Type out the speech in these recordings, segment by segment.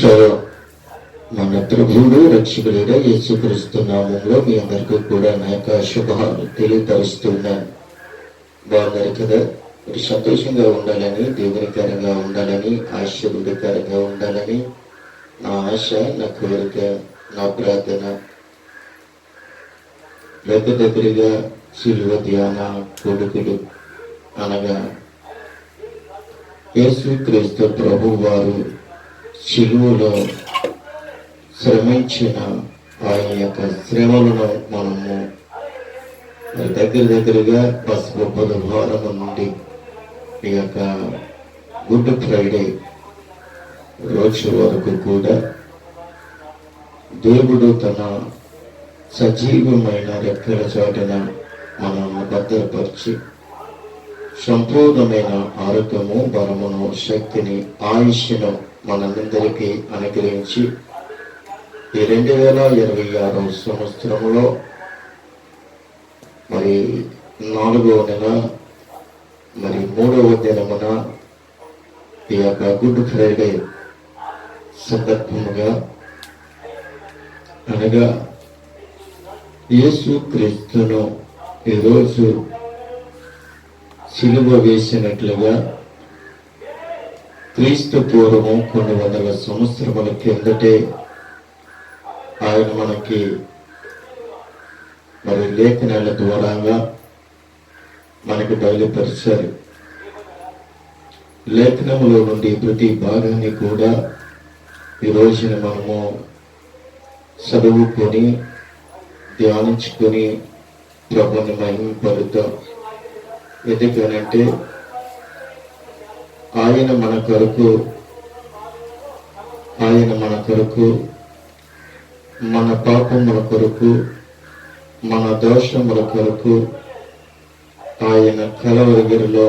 క్షయం మన ప్రభువుడు రక్షకుడిగా యేసుక్రీస్తు నామంలో మీ అందరికీ కూడా నా యొక్క శుభాలు తెలియపరుస్తున్నాను. బాగున్నారు కదా? మీరు సంతోషంగా ఉండాలని, దేవునికరంగా ఉండాలని, ఆశీర్వదకరంగా ఉండాలని నా ఆశ, నా కోరిక, నా ప్రార్థన. దగ్గరగా శిలువ ధ్యాన కొడుకులు అనగా యేసుక్రీస్తు ప్రభు వారు శిలువలో శ్రమించిన ఆయన యొక్క శ్రమలను మనము దగ్గరగా పసుపు బుధవారం నుండి ఈ యొక్క గుడ్ ఫ్రైడే రోజు వరకు కూడా దేవుడు తన సజీవమైన రెక్కల చాటున మనల్ని భద్రపరిచి సంపూర్ణమైన ఆరోగ్యము, బలమును, శక్తిని, ఆయుష్ను మనందరికీ అనుగ్రహించి ఈ 2026 సంవత్సరంలో మరి 4వ నెల మరి 3వ దినమున ఈ యొక్క గుడ్ ఫ్రైడే సందర్భముగా అనగా యేసు క్రీస్తును ఈరోజు సిలువ వేసినట్లుగా క్రీస్తు పూర్వము కొన్ని వందల సంవత్సరముల కిందటే ఆయన మనకి మరి లేఖనాల ద్వారాగా మనకి బయలుపరిచారు. లేఖనములో నుండి ప్రతి భాగాన్ని కూడా ఈ రోజున మనము చదువుకొని ధ్యానించుకొని ప్రభుని మహిమపరుద్దాం. ఎందుకనంటే ఆయన మన కొరకు మన పాపముల కొరకు, మన దోషముల కొరకు ఆయన కలవరిగిరిలో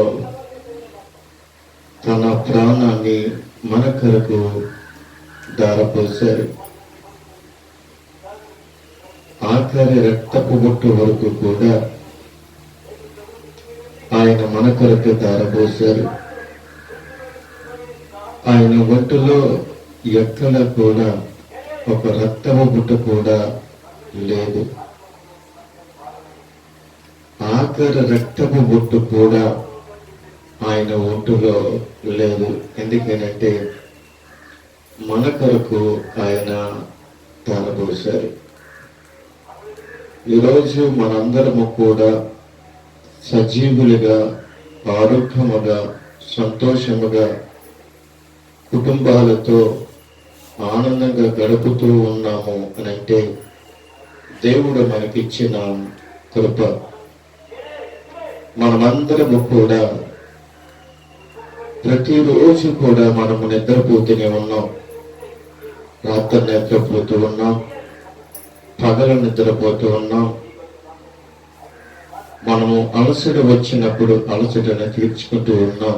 తన ప్రాణాన్ని మన కొరకు ధారపోశారు. ఆఖరి రక్తపు బొట్టు వరకు కూడా ఆయన మన కొరకు ధారపోశారు. ఆయన ఒంటిలో ఎక్కడ కూడా ఒక రక్తము బుట్ట కూడా లేదు. ఆఖరి రక్తపు బొట్టు కూడా ఆయన ఒంటిలో లేదు. ఎందుకనంటే మన కొరకు ఆయన ధారపోశారు. ఈరోజు మనందరము కూడా సజీవులుగా, ఆరోగ్యముగా, సంతోషముగా, కుటుంబాలతో ఆనందంగా గడుపుతూ ఉన్నాము అని అంటే దేవుడు మనకిచ్చిన కృప. మనమందరము కూడా ప్రతిరోజు కూడా మనము నిద్రపోతూనే ఉన్నాం. రాత్రి నిద్రపోతూ ఉన్నాం, పగలు నిద్రపోతూ ఉన్నాం. మనము అలసట వచ్చినప్పుడు అలసటను తీర్చుకుంటూ ఉన్నాం.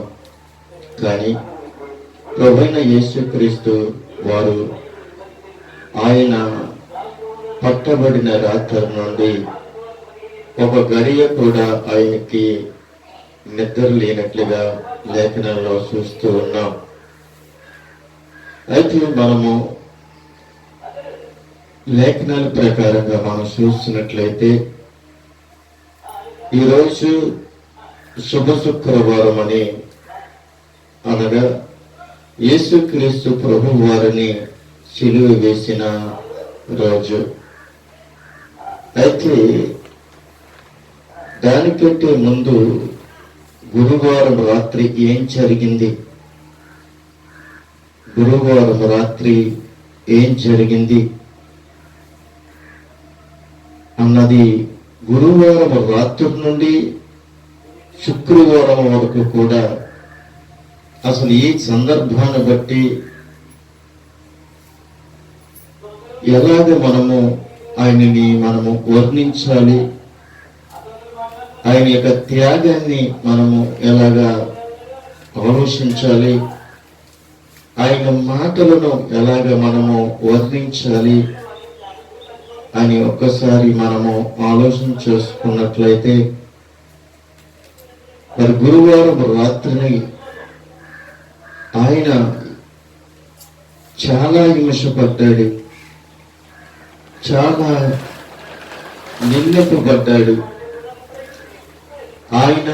కానీ ప్రభువైన యేసుక్రీస్తు వారు ఆయన పట్టబడిన రాత్రి నుండి ఒక గడియ కూడా ఆయనకి నిద్ర లేనట్లుగా లేఖనంలో చూస్తూ ఉన్నాం. అయితే మనము లేఖనాల ప్రకారంగా మనం చూస్తున్నట్లయితే ఈరోజు శుభ శుక్రవారం అని అనగా యేసుక్రీస్తు ప్రభు వారిని సిలువ వేసిన రోజు. అయితే దానికంటే ముందు గురువారం రాత్రి ఏం జరిగింది, గురువారం రాత్రి ఏం జరిగింది అన్నది గురువారం రాత్రి నుండి శుక్రవారం వరకు కూడా అసలు ఈ సందర్భాన్ని బట్టి ఎలాగ మనము ఆయనని వర్ణించాలి, ఆయన యొక్క త్యాగాన్ని మనము ఎలాగా ఆలోచించాలి, ఆయన మాటలను ఎలాగ మనము వర్ణించాలి అని ఒక్కసారి మనము ఆలోచన చేసుకున్నట్లయితే మరి గురువారం రాత్రిని ఆయన చాలా హింసపడ్డాడు, చాలా నిందింపబడ్డాడు. ఆయన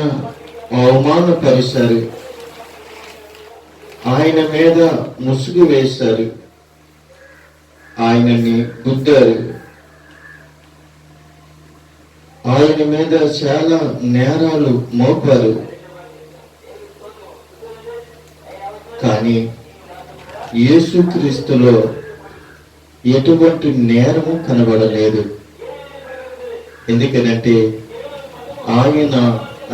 అవమానపరిచారు, ఆయన మీద ముసుగు వేశారు, ఆయనని గుద్దారు, ఆయన మీద చాలా నేరాలు మోపారు. కానీ యేసుక్రీస్తులో ఎటువంటి నేరము కనబడలేదు. ఎందుకనంటే ఆయన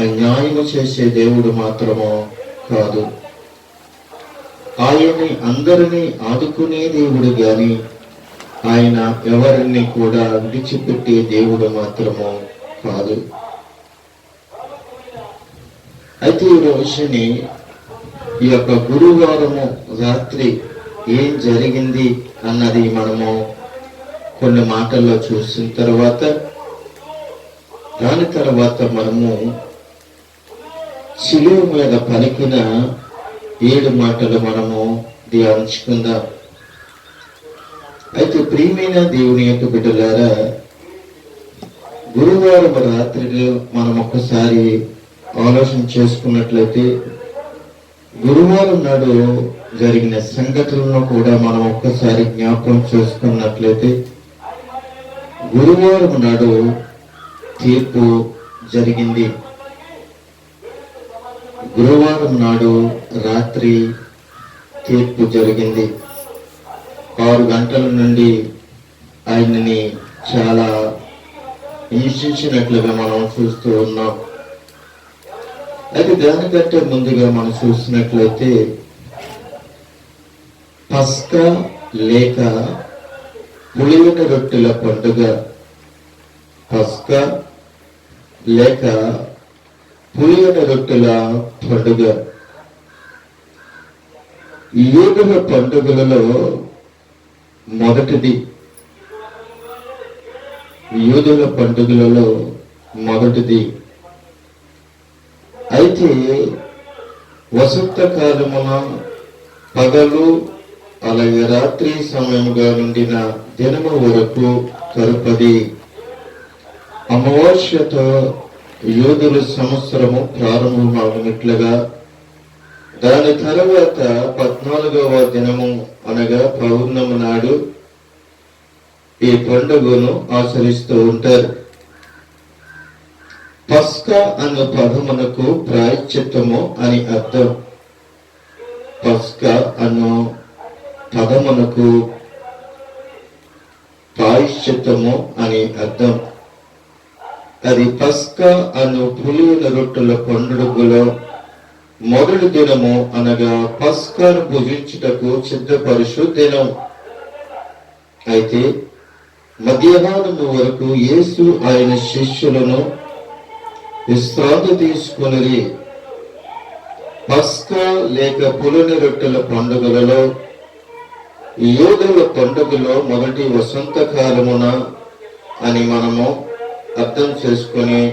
అన్యాయము చేసే దేవుడు మాత్రమో కాదు, ఆయన్ని అందరినీ ఆదుకునే దేవుడు గాని ఆయన ఎవరిని కూడా విడిచిపెట్టే దేవుడు మాత్రమో కాదు. అయితే ఈ రోజుని ఈ యొక్క గురువారము రాత్రి ఏం జరిగింది అన్నది మనము కొన్ని మాటల్లో చూసిన తర్వాత, దాని తర్వాత మనము శిలువ మీద పలికిన 7 మాటలు మనము ధ్యానించుకుందాం. అయితే ప్రియమైన దేవుని యొక్క బిడ్డలారా, గురువారం రాత్రిలో మనం ఒక్కసారి ఆలోచన చేసుకున్నట్లయితే, గురువారం నాడు జరిగిన సంఘటనలను కూడా మనం ఒక్కసారి జ్ఞాపకం చేసుకున్నట్లయితే, గురువారం నాడు తీర్పు జరిగింది. గురువారం నాడు రాత్రి తీర్పు జరిగింది. 6 గంటల నుండి ఆయనని చాలా హింసించినట్లుగా మనం చూస్తూ ఉన్నాం. అయితే దానికంటే ముందుగా మనం చూసినట్లయితే, పస్కా లేక పులియని రొట్టెల పండుగ, పస్కా లేక పులియని రొట్టెల పండుగ. యూదుల పండుగలలో మొదటిది, యూదుల పండుగలలో మొదటిది. అయితే వసంతకాలమున పగలు అలాగే రాత్రి సమయముగా నుండిన దినము వరకు కరుపది. అమావాస్యతో యూదుల సంవత్సరము ప్రారంభమగినట్లుగా దాని తర్వాత 14వ దినము అనగా పౌర్ణమి నాడు ఈ పండుగను ఆచరిస్తూ ఉంటారు. పస్కా అన్న పదమునకు ప్రాయశ్చిత్తము అని అర్థం. పస్కా అన్న పదమునకు ప్రాయశ్చిత్తము అని అర్థం. అది పస్కా అను పులియని రొట్టెల పండుగలో మొదటి దినము అనగా పస్కాను భుజించుటకు సిద్ధపరుచు దినం. అయితే మధ్యాహ్నం వరకు యేసు ఆయన శిష్యులను విశ్రాంతి తీసుకుని పస్కా లేక పులియని రొట్టెల పండుగలలో యూదుల పండుగలో మొదటి వసంతకాలమున అని మనము అర్థం చేసుకొని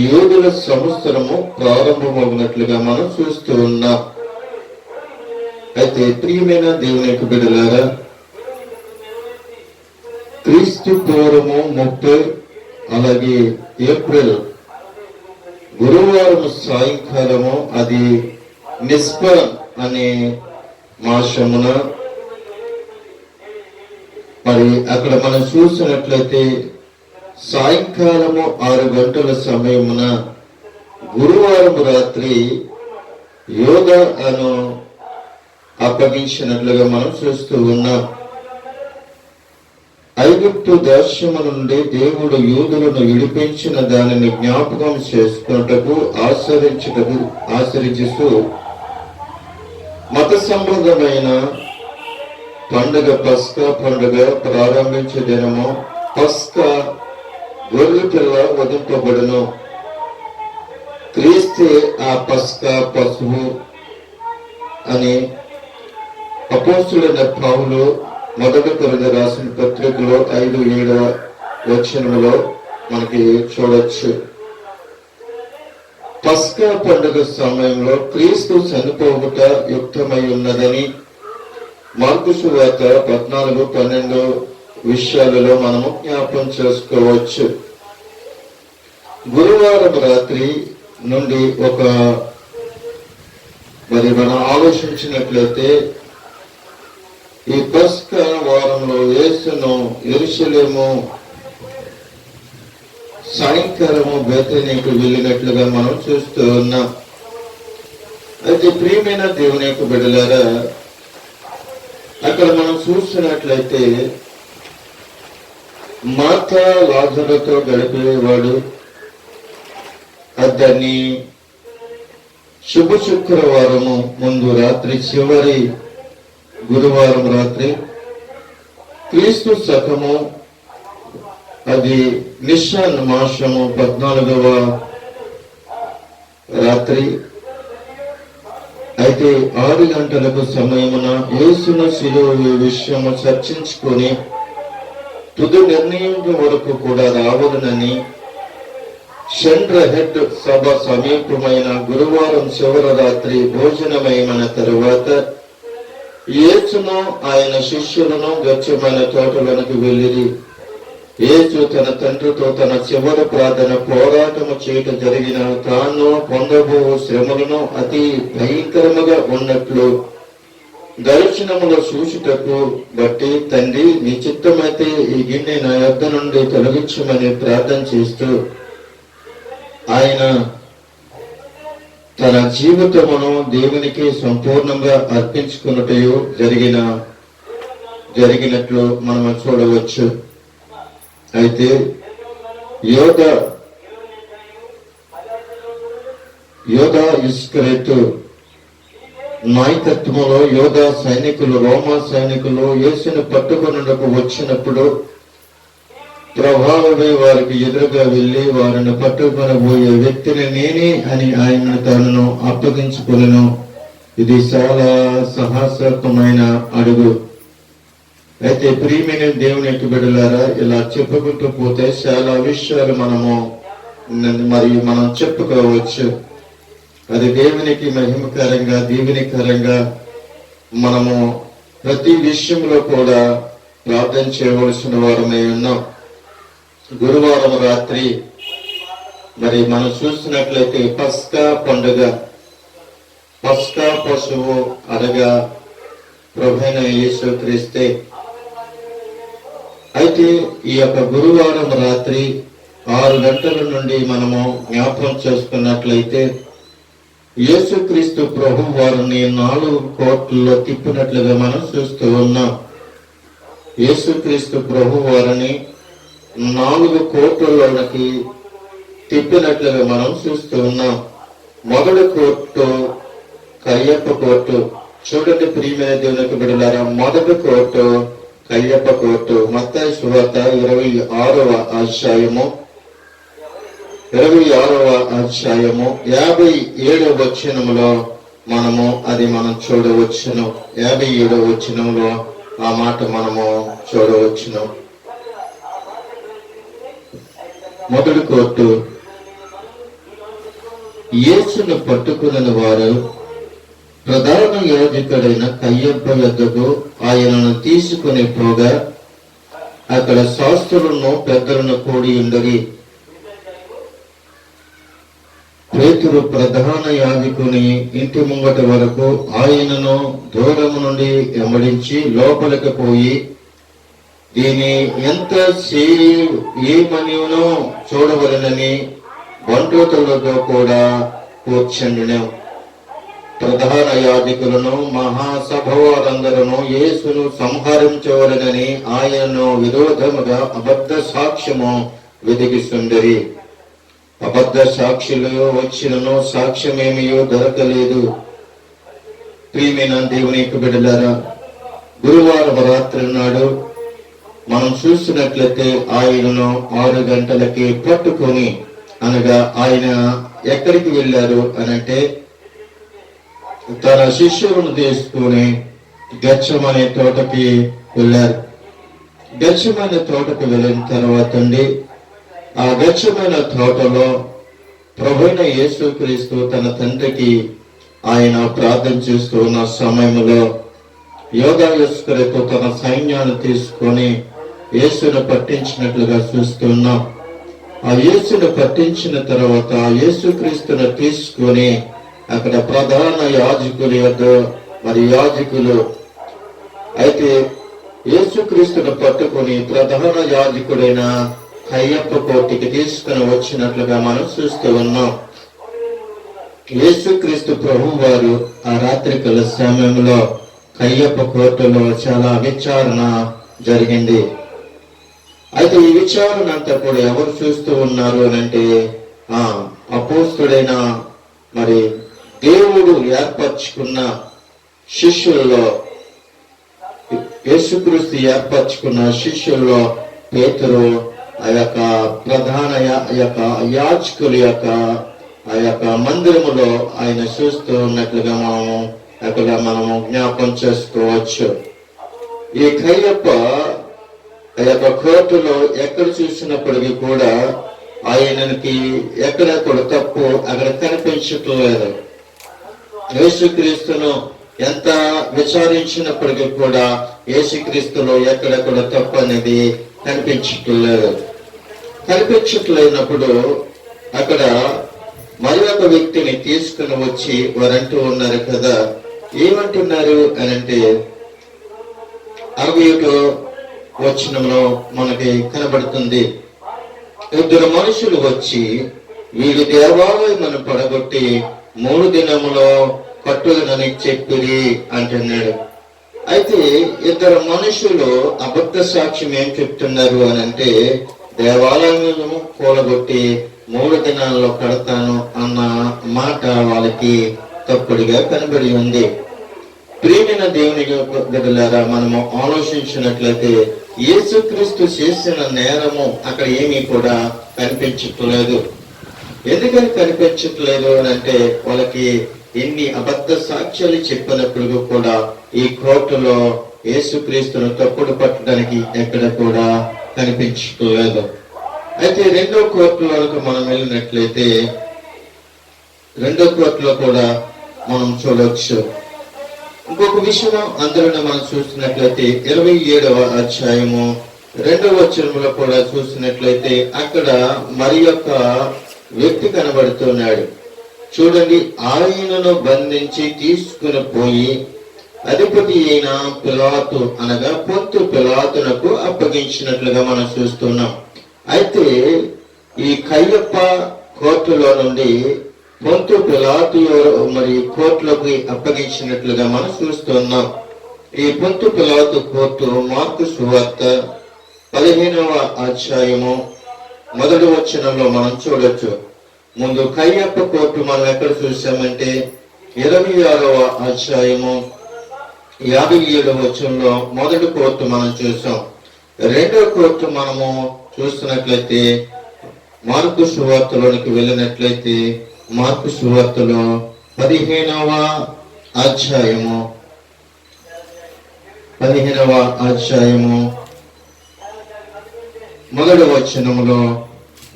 యూదుల సంవత్సరము ప్రారంభమవునట్లుగా మనం చూస్తూ ఉన్నాం. అయితే ప్రియమైన దేవుని యొక్క బిడ్డలారా, క్రీస్తు పూర్వము 30 అలాగే ఏప్రిల్ గురువారం సాయంకాలము అది నిస్పరం అనే మాసమున మరి అక్కడ మనం చూసినట్లయితే సాయంకాలము 6 గంటల సమయమున గురువారం రాత్రి యోధాను అప్పగించినట్లుగా మనం చూస్తూ ఉన్నాం. ఐగుప్తు దేశము నుండి దేవుడు యూదులను విడిపించిన దానిని జ్ఞాపకం చేసుకున్నటకు ఆచరించుతూ మత సంబంధమైన పండుగ పస్కా పండుగ ప్రారంభించే దినము పస్కా గొర్రె పిల్ల వధింపబడును. క్రీస్తే ఆ పస్కా పశువు అని అపోస్తులైన పౌలు మొదటి కొరింథీ రాసిన పత్రికలో 5-7వ వచనములో మనకి చూడొచ్చు. పస్కా పండుగ సమయంలో క్రీస్తు చనిపోవుట యుక్తమై ఉన్నదని మార్కు సువార్త 14-12 విషయాలలో మనము జ్ఞాపం చేసుకోవచ్చు. గురువారం రాత్రి నుండి మనం ఆలోచించినట్లయితే ఈ పస్కా వారంలో యేసును యెరూషలేము సాయంకాలము బేతనీకి వెళ్ళినట్లుగా మనం చూస్తూ ఉన్నాం. అయితే ప్రియమైన దేవుని యొక్క బిడ్డలారా, అక్కడ మనం చూస్తున్నట్లయితే మార్తా లాజరుతో గడిపేవాడు. దాన్ని శుభ శుక్రవారము ముందు రాత్రి, చివరి గురువారం రాత్రి, క్రీస్తు శకము అది నిషాన్ మాసము 14వ రాత్రి. అయితే 6 గంటలకు సమయమున యేసును శిలువ విషయము చర్చించుకొని తుది నిర్ణయం వరకు కూడా రావాలనని షండ్రహెడ్ సభ సమీపమైన గురువారం చివరి రాత్రి భోజనమైన తరువాత యేసును ఆయన శిష్యులను గచ్చమైన తోటలకు వెళ్ళిరి. యేసు తన తండ్రితో తన చివరి ప్రార్థన పోరాటము చేయటం జరిగిన తాను పొందబో శ్రమలను అతి భయంకరముగా ఉన్నట్లు దర్శనములో చూచుటకు బట్టి, తండ్రి నీ చిత్తమైతే ఈ గిన్నె నా యొద్ద నుండి తొలగించమని ప్రార్థన చేస్తూ ఆయన తన జీవితమును దేవునికి సంపూర్ణంగా అర్పించుకున్నట్టు జరిగినట్లు మనం చూడవచ్చు. అయితే యోధా ఇస్కరేతు నాయకత్వంలో యోధా సైనికులు, రోమా సైనికులు యేసును పట్టుకొనుటకు వచ్చినప్పుడు ప్రభావమే వారికి ఎదురుగా వెళ్లి వారిని పట్టుకొనబోయే వ్యక్తిని నేనే అని ఆయన తనను అప్పగించుకొనెను. ఇది చాలా సాహసకమైన అడుగు. అయితే ప్రియమైన దేవుని యొక్క బిడ్డలారా, ఇలా చెప్పుకుంటూ పోతే చాలా విషయాలు మనం చెప్పుకోవచ్చు. అది దేవునికి మహిమకరంగా, దీవెనకరంగా మనము ప్రతి విషయంలో కూడా ప్రార్థన చేయవలసిన వారమై ఉన్నాం. గురువారం రాత్రి మనం చూసినట్లయితే పస్కా పండుగ, పస్కా పశువు అనగా ప్రభువైన యేసుక్రీస్తే. అయితే ఈ యొక్క గురువారం రాత్రి 6 గంటల నుండి మనము జ్ఞాపకం చేసుకున్నట్లయితే యేసుక్రీస్తు ప్రభు వారిని 4 కోట్లలో తిప్పినట్లుగా మనం చూస్తూ ఉన్నాం. యేసుక్రీస్తు ప్రభు వారిని 4 కోట్లలోకి తిప్పినట్లుగా మనం చూస్తూ ఉన్నాం. మొదటి కోర్టు కయ్యప్ప కోర్టు. చూడండి ప్రియమైన దేవునికి బిడ్డలారా, మొదటి కోర్టు కయ్యప్ప కోర్టు. మత్తయి సువార్త 26వ అధ్యాయము 57వ వచనములో మనం చూడవచ్చును. 57వ వచనంలో ఆ మాట మనము చూడవచ్చును. మొదటి కోర్టు, యేసును పట్టుకున్న వారు ప్రధాన యాజకుడైన కయ్యప్ప వద్దకు ఆయనను తీసుకుని పోగా అక్కడ శాస్త్రులను పెద్దలను కూడి ఉండగా పేతురు ప్రధాన యాజకుని ఇంటి ముంగట వరకు ఆయనను దూరము నుండి వెంబడించి లోపలికి పోయి దీని ఎంత ఏమనినో చూడవలనని బంట్రోతులతో కూడా కూర్చుండును. ప్రధాన యాజకులను మహాసభ వారందరూ యేసును సంహరించవలనని ఆయనను విరోధముగా అబద్ధ సాక్ష్యము వెతికిస్తుండరి. అబద్ధ సాక్షులు వచ్చినను సాక్ష్యమేమియో దొరకలేదు. ప్రియమైన దేవుని బిడ్డలారా, గురువారం రాత్రి నాడు మనం చూసినట్లయితే ఆయనను 6 గంటలకి పట్టుకొని, అనగా ఆయన ఎక్కడికి వెళ్ళారు అనంటే తన శిష్యులను తీసుకుని గెత్సేమనే తోటకి వెళ్ళారు. గెత్సేమనే తోటకు వెళ్ళిన తర్వాత ఆ గెత్సేమనే తోటలో ప్రభువైన యేసుక్రీస్తు తన తండ్రికి ఆయన ప్రార్థన చేస్తూ ఉన్న సమయంలో యోగా యేసుక్రీస్తు తన సైన్యాన్ని తీసుకొని యేసును పట్టించినట్లుగా చూస్తున్నాం. ఆ యేసును పట్టించిన తర్వాత యేసుక్రీస్తును తీసుకొని అక్కడ ప్రధాన యాజకులు మరి యాజకులు అయితే యేసుక్రీస్తును పట్టుకొని ప్రధాన యాజకుడైన కయ్యప్ప కోటికి తీసుకుని వచ్చినట్లుగా మనం చూస్తూ ఉన్నాం. యేసుక్రీస్తు ప్రభు వారు ఆ రాత్రికాల సమయంలో కయ్యప్ప కోటలో చాలా విచారణ జరిగింది. అయితే ఈ విచారణ అంతా కూడా ఎవరు చూస్తూ ఉన్నారు అని అంటే అపోస్తుడైన మరి దేవుడు ఏర్పరచుకున్న శిష్యుల్లో, యేసుక్రీస్తు ఏర్పరచుకున్న శిష్యుల్లో పేతురు ఆ యొక్క ప్రధాన యాజకుల ఆ యొక్క మందిరములో ఆయన చూస్తూ ఉన్నట్లుగా మనము జ్ఞాపకం చేసుకోవచ్చు. ఈ కయ్యప్ప ఆ యొక్క కోర్టులో ఎక్కడ చూసినప్పటికీ కూడా ఆయనకి ఎక్కడ కూడా తప్పు అక్కడ కనిపించట్లేదు. యేసుక్రీస్తును ఎంత విచారించినప్పటికీ కూడా యేసుక్రీస్తులో ఎక్కడ కూడా తప్పు అనేది కనిపించట్లేనప్పుడు అక్కడ మరి ఒక వ్యక్తిని తీసుకుని వచ్చి వారంటూ ఉన్నారు కదా, ఏమంటున్నారు అని అంటే 61వ వచనంలో మనకి కనబడుతుంది. 2 మనుషులు వచ్చి వీడి దేవాలయం పడగొట్టి 3 దినములో కట్టుదనని చెప్పిరి అంటున్నాడు. అయితే 2 మనుషులు అబద్ధ సాక్ష్యం ఏం చెప్తున్నారు అని అంటే దేవాలయము కూలగొట్టి 3 దినాల్లో కడతాను అన్న మాట వాళ్ళకి తప్పుడుగా కనబడి ఉంది. ప్రియమైన దేవుని బిడ్డలారా, మనము ఆలోచించినట్లయితే యేసుక్రీస్తు చేసిన నేరము అక్కడ ఏమీ కూడా కనిపించట్లేదు. ఎందుకని కనిపించట్లేదు అని అంటే వాళ్ళకి ఎన్ని అబద్ధ సాక్ష్యాలు చెప్పినప్పుడు కూడా ఈ కోర్టులో యేసుక్రీస్తును తప్పుడు పట్టడానికి ఎక్కడ కూడా కనిపించట్లేదు. అయితే 2వ కోర్టులోకి మనం వెళ్ళినట్లయితే 2వ కోర్టులో కూడా మనం చూడవచ్చు. ఇంకొక విషయం అందులోనే మనం చూసినట్లయితే 27వ అధ్యాయము 2వ వచనంలో కూడా చూసినట్లయితే అక్కడ మరి యొక్క వ్యక్తి కనబడుతున్నాడు. చూడండి, ఆయనను బంధించి తీసుకుని పోయి అధిపతి అయిన పిలాతు అనగా పొంతు పిలాతునకు అప్పగించినట్లుగా మనం చూస్తున్నాం. అయితే ఈ కయ్యప్ప కోర్టులో నుండి పొంతు పిలాతు మరి కోర్టులోకి అప్పగించినట్లుగా మనం చూస్తున్నాం. ఈ పొంతు పిలాతు కోర్టు మార్కు సువార్త 15వ అధ్యాయము 1వ వచనంలో మనం చూడొచ్చు. ముందు కయ్యప్ప కోర్టు మనం ఎక్కడ చూసామంటే 26వ అధ్యాయము 57వ వచనంలో మొదటి కోర్టు మనం చూసాం. 2వ కోర్టు మనము చూస్తున్నట్లయితే మార్కు సువార్తలోనికి వెళ్ళినట్లయితే మార్కు సువార్తలో 15వ అధ్యాయము 1వ వచనములో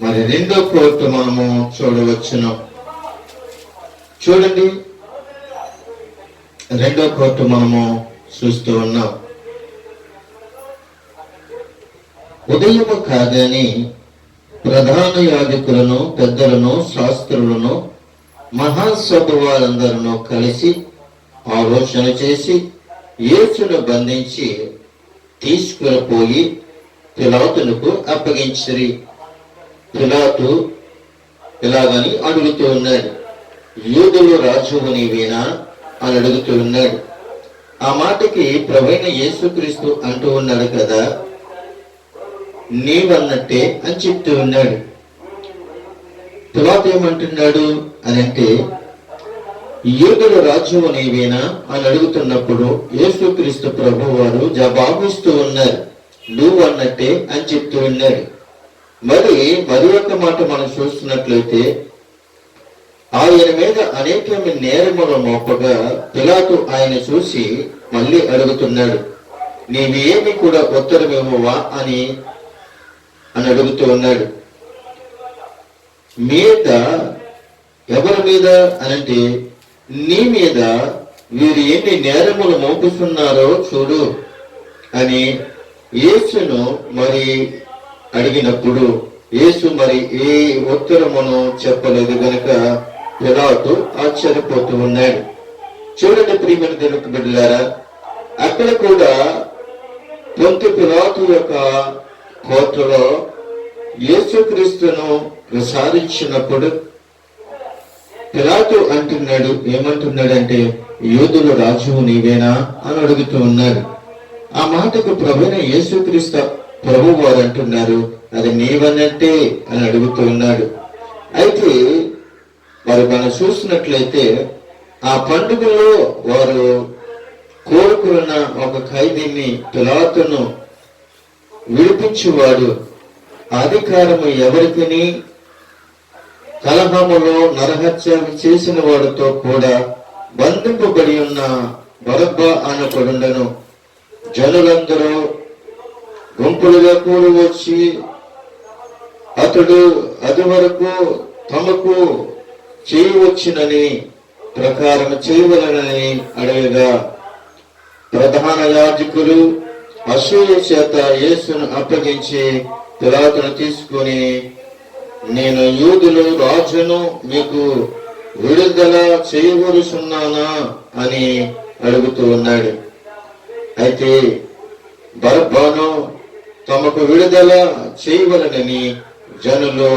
మరి 2వ కోర్టు మనము చూడవచ్చును. చూడండి, 2వ కోర్టు మనము చూస్తూ ఉన్నాం. ఉదయము కాగానే ప్రధాన యాజకులను, పెద్దలను, శాస్త్రులను, మహాసభ వారందరూ కలిసి ఆలోచన చేసి యేసును బంధించి తీసుకుని పోయి పిలాతునకు అప్పగించిరి. పిలాతు ఇలాగని అడుగుతూ ఉన్నాడు, యూదులు రాజువు నీవేనా అని అడుగుతూ ఉన్నాడు. ఆ మాటకి ప్రభువైన యేసుక్రీస్తు అంటూ ఉన్నాడు కదా, నీవన్నట్టే అని చెప్తూ ఉన్నాడు. పిలాతు ఏమంటున్నాడు అని అంటే యూదుల రాజ్యము నీవేనా అని అడుగుతున్నప్పుడు యేసుక్రీస్తు ప్రభు వారు జవాబిస్తూ ఉన్నారు, నువ్వు అన్నట్టే అని చెప్తూ ఉన్నాడు. మరి ఒక మాట మనం చూస్తున్నట్లయితే ఆయన మీద అనేకమైన నేరముల మోపగా పిలాతు ఆయన చూసి మళ్ళీ అడుగుతున్నాడు, నీవేమి కూడా ఉత్తరమేమోవా అని అడుగుతూ ఉన్నాడు. మీద ఎవరి మీద అనంటే నీ మీద వీరు ఎన్ని నేరములు మోపుతున్నారో చూడు అని యేసును మరి అడిగినప్పుడు యేసు మరి ఏ ఉత్తరమును చెప్పలేదు గనుక పిలాతు ఆశ్చర్యపోతూ ఉన్నాడు. చూడండి ప్రియమైన దేవుని బిడ్డలారా, అక్కడ కూడా పొంతు పిలాతు యొక్క కోర్టులో యేసుక్రీస్తును విచారించినప్పుడు పిలాతు అంటున్నాడు, ఏమంటున్నాడంటే, యూదుల రాజువు నీవేనా అని అడుగుతూ ఉన్నాడు. ఆ మాటకు ప్రభువైన యేసుక్రీస్తు ప్రభు వారు అంటున్నారు, అది నీవనంటే అని అడుగుతూ ఉన్నాడు. అయితే వారు మనం చూసినట్లయితే ఆ పండుగలో వారు కోరుకున్న ఒక ఖైదీని పిలాతును విడిపించేవాడు. అధికారము ఎవరికిని కలహములో నరహత్య చేసిన వాడితో కూడా బంధింపబడి ఉన్న బరబ్బా అనబడుండెను. జనులందరూ గుంపులుగా కూడి వచ్చి అతడు అది వరకు తమకు చేయవచ్చునని ప్రకారం చేయవలనని అడగగా ప్రధాన యాజకులు అసూయ చేత యేసును అప్పగించి పిలాతును తీసుకుని, నేను యూదులు రాజును మీకు విడుదల చేయవలసున్నానా అని అడుగుతూ ఉన్నాడు. అయితే బరబ్బాను తమకు విడుదల చేయవలనని జనులు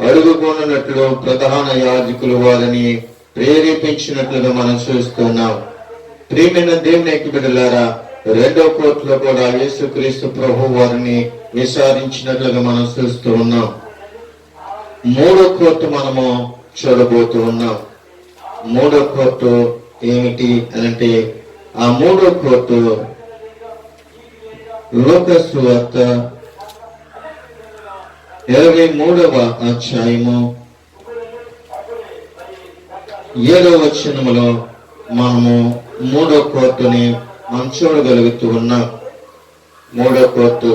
అడుగుకోనట్లు ప్రధాన యాజకులు వారిని ప్రేరేపించినట్లుగా మనం చూస్తున్నాం. ప్రియమైన దేవుని బిడ్డలారా, రెండో కోర్టులో కూడా యేసుక్రీస్తు ప్రభు వారిని విచారించినట్లుగా మనం చూస్తూ ఉన్నాం. మూడో కోర్టు మనము చూడబోతూ ఉన్నాం. మూడో కోర్టు ఏమిటి అనంటే, ఆ మూడో కోర్టు లూకా సువార్త 23వ అధ్యాయము 7వ వచనములో మనము మూడో కోర్టుని మనం చూడగలుగుతూ ఉన్నాం. మూడో కోర్టు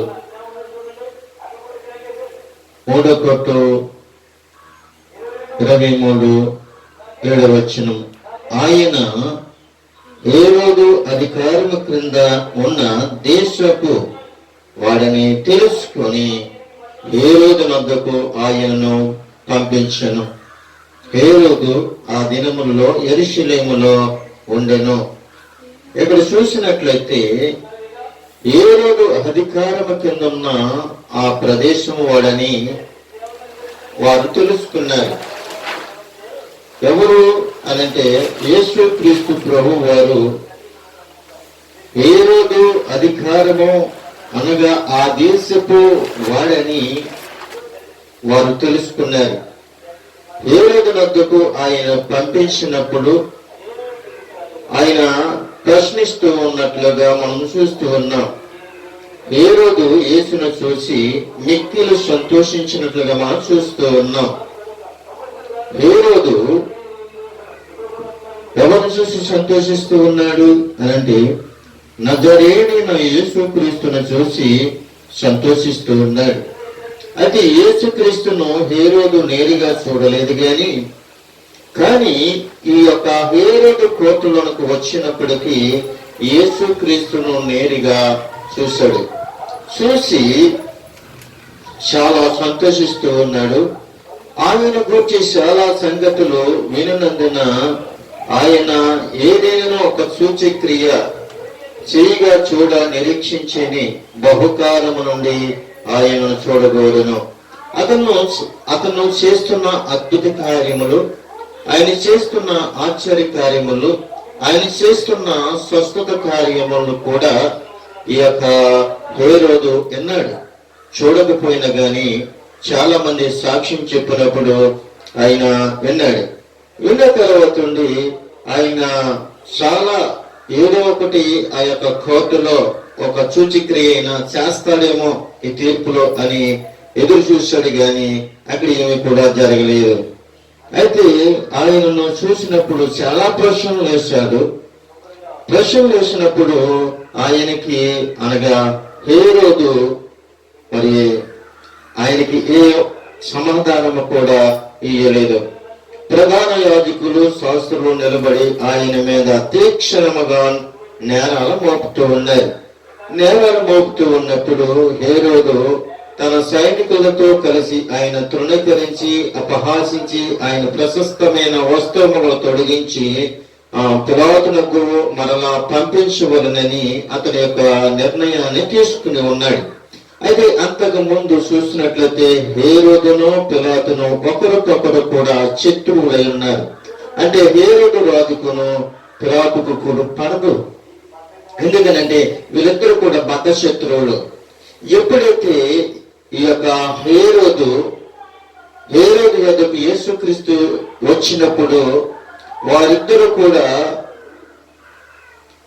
23:7 వచనం. ఆయన హేరోదు అధికారము క్రింద ఉన్న దేశపు వాడిని తెలుసుకొని హేరోదు వద్దకు ఆయనను పంపించెను. హేరోదు ఆ దినములలో యెరూషలేములో ఉండెను. ఇక్కడ చూసినట్లయితే హేరోదు అధికారము కింద ఉన్న ఆ ప్రదేశం వాడని వారు తెలుసుకున్నారు. ఎవరు అనంటే యేసుక్రీస్తు ప్రభు వారు హేరోదు అధికారము అనగా ఆ దేశపు వాడని వారు తెలుసుకున్నారు. హేరోదు వద్దకు ఆయన పంపించినప్పుడు ఆయన ప్రశ్నిస్తూ ఉన్నట్లుగా మనం చూస్తూ ఉన్నాం. హేరోదు యేసును చూసి మిక్కిలి సంతోషించినట్లుగా మనం చూస్తూ ఉన్నాం. హేరోదు ఎవరు చూసి సంతోషిస్తూ ఉన్నాడు అనంటే, నజరేయుడైన యేసుక్రీస్తును చూసి సంతోషిస్తూ ఉన్నాడు. అయితే యేసుక్రీస్తును హేరోదు నేరుగా చూడలేదు కానీ ఈ యొక్క హేరోదు కోర్టులోనికి వచ్చినప్పటికీ యేసుక్రీస్తును నేరుగా చూశాడు. చూసి చాలా సంతోషిస్తూ ఉన్నాడు. ఆయన గురించి చాలా సంగతులు వినందున ఆయన ఏదైనా ఒక సూచక్రియ చేయగా చూడ నిరీక్షించని బహుకాలము నుండి ఆయనను చూడగోరును. అతను చేస్తున్న అద్భుత కార్యములు, ఆయన చేస్తున్న ఆశ్చర్య కార్యములు, ఆయన చేస్తున్న స్వస్థత కార్యములను కూడా ఈ యొక్క హేరోదు విన్నాడు. చూడకపోయినా గాని చాలా మంది సాక్ష్యం చెప్పినప్పుడు ఆయన విన్నాడు. విన్న తర్వాత ఆయన చాలా ఏదో ఒకటి ఆ యొక్క కోర్టులో ఒక సూచక్రియ అయినా చేస్తాడేమో ఈ తీర్పులో అని ఎదురు చూశాడు గాని అక్కడ ఏమీ కూడా జరగలేదు. అయితే ఆయనను చూసినప్పుడు చాలా ప్రశ్నలు వేశాడు. ప్రశ్నలు వేసినప్పుడు ఆయనకి అనగా హేరోదు ఆయనకి ఏ సమాధానము కూడా ఇయ్యలేదు. ప్రధాన యాజకులు శాస్త్రులు నిలబడి ఆయన మీద తీక్షణముగా నేరాలు మోపుతూ ఉన్నారు. నేరాలు మోపుతూ ఉన్నప్పుడు హేరోదు తన సైనికులతో కలిసి ఆయన తృణీకరించి అపహాసించి ఆయన ప్రశస్తమైన వస్త్రములు తొలగించి పిలాతునకు మరలా పంపించవలనని అతని యొక్క నిర్ణయాన్ని తీసుకుని ఉన్నాడు. అయితే అంతకు ముందు చూసినట్లయితే హేరోదును పిలాతును ఒకరికొకరు కూడా శత్రువులై ఉన్నారు. అంటే హేరోదు రాజుకును పిలాతుకు కూడా పడదు. ఎందుకనంటే వీళ్ళిద్దరూ కూడా బద్ధ శత్రువులు. ఎప్పుడైతే ఈ యొక్క హేరోదు యొద్దకు యేసుక్రీస్తు వచ్చినప్పుడు వారిద్దరూ కూడా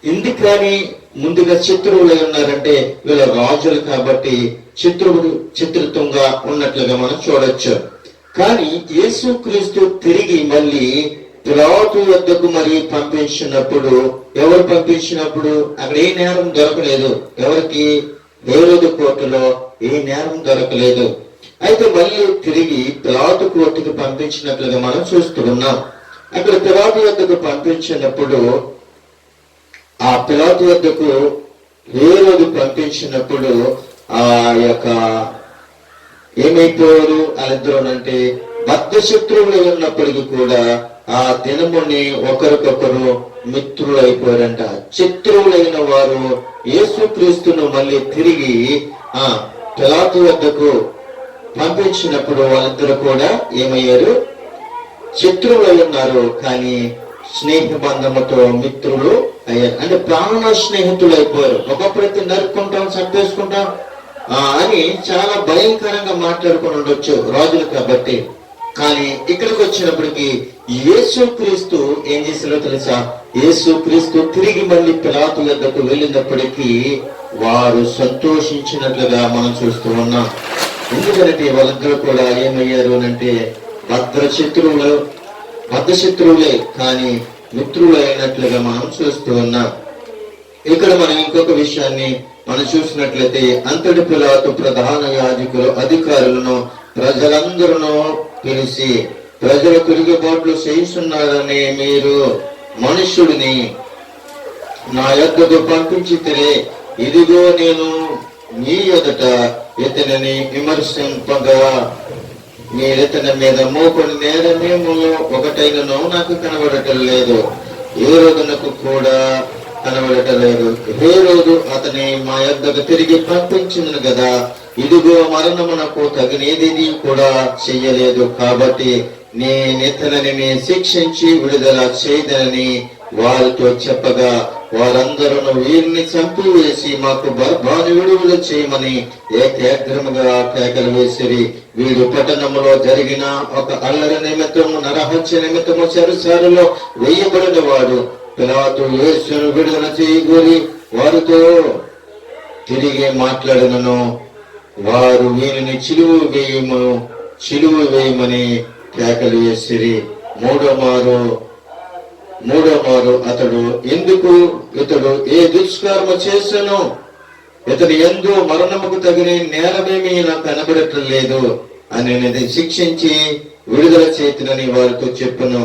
ఎందుకని ముందుగా శత్రువులై ఉన్నారంటే వీళ్ళ రాజులు కాబట్టి శత్రుత్వంగా ఉన్నట్లుగా మనం చూడొచ్చు. కానీ యేసుక్రీస్తు తిరిగి మళ్ళీ పిలాతు వద్దకు మరి పంపించినప్పుడు అక్కడ ఏ నేరం దొరకలేదు. ఎవరికి? హేరోదు కోర్టులో ఏ నేరం దొరకలేదు. అయితే మళ్ళీ తిరిగి పిలాతు కోర్టుకు పంపించినట్లుగా మనం చూస్తూ ఉన్నాం. అక్కడ పిలాతు వద్దకు పంపించినప్పుడు ఆ పిలాతు వద్దకు హేరోదు పంపించినప్పుడు ఆ యొక్క ఏమైపోయారు వాళ్ళిద్దరు అంటే బద్ధ శత్రువులు ఉన్నప్పటికీ కూడా ఆ దినముని ఒకరికొకరు మిత్రులు అయిపోయారంట. శత్రువులైన వారు యేసుక్రీస్తును మళ్ళీ తిరిగి పిలాతు వద్దకు పంపించినప్పుడు వాళ్ళిద్దరు కూడా ఏమయ్యారు? శత్రువులు ఉన్నారు, కానీ స్నేహ బంధముతో మిత్రులు అయ్యారు. అంటే ప్రాణ స్నేహితులు అయిపోయారు. ఒకప్పుడైతే నరుక్కుంటాం, చంపేసుకుంటాం అని చాలా భయంకరంగా మాట్లాడుకుని ఉండొచ్చు రాజులు కాబట్టి. కానీ ఇక్కడికి వచ్చినప్పటికీ యేసుక్రీస్తు ఏం చేశారో తెలుసా? యేసుక్రీస్తు తిరిగి మళ్ళీ పిలాతు వద్దకు వెళ్ళినప్పటికీ వారు సంతోషించినట్లుగా మనం చూస్తూ ఉన్నాం. ఎందుకంటే వాళ్ళిద్దరూ కూడా ఏమయ్యారు అంటే బద్ధ శత్రువులే కానీ మిత్రులు అయినట్లుగా మనం చూస్తూ ఉన్నాం. ఇక్కడ మనం ఇంకొక విషయాన్ని మనం చూసినట్లయితే అంతటి పిలాతు ప్రధాన యాజకులు అధికారులను ప్రజలందరూ పిలిచి, ప్రజలు తిరుగుబాట్లు చేస్తున్నారని మీరు మనుష్యుడిని నా యొద్దకు పంపించితే ఇదిగో నేను మీ ఎదుట ఇతనిని విమర్శింపగా మీరితని మీద మోపడి నేరమేములో ఒకటైనను నాకు కనబడటం లేదు. ఏ రోజునకు కూడా కనబడటం లేదు. ఏ రోజు అతని మా యొద్దకు తిరిగి పంపించింది కదా, ఇదిగో మరణమునకు తగినది కూడా చెయ్యలేదు. కాబట్టి నేనితనిని శిక్షించి విడుదల చేయదనని వారితో చెప్పగా వారందరూ వీరిని చంపివేసి మాకు బర్బాను విడుదల చేయమని ఏకాగ్రముగా కేకలు వేసిరి. వీడు పట్టణంలో జరిగిన ఒక అల్లరి నిమిత్తము నరహత్య నిమిత్తము చెరసాలలో వేయబడిన వాడు. పిలాతు యేసును విడుదల చేయగోరి వారితో తిరిగి మాట్లాడినను వారు వీరిని చిలువ వేయమని కేకలు వేసిరి. మూడో మారు అతడు ఎందుకు ఇతడు ఏ దుష్కర్మ చేశానో ఇతడు ఎందు మరణముకు తగిన నేరమేమీ నాకు కనబడటం లేదు అని శిక్షించి విడుదల చేతులని వారితో చెప్పును.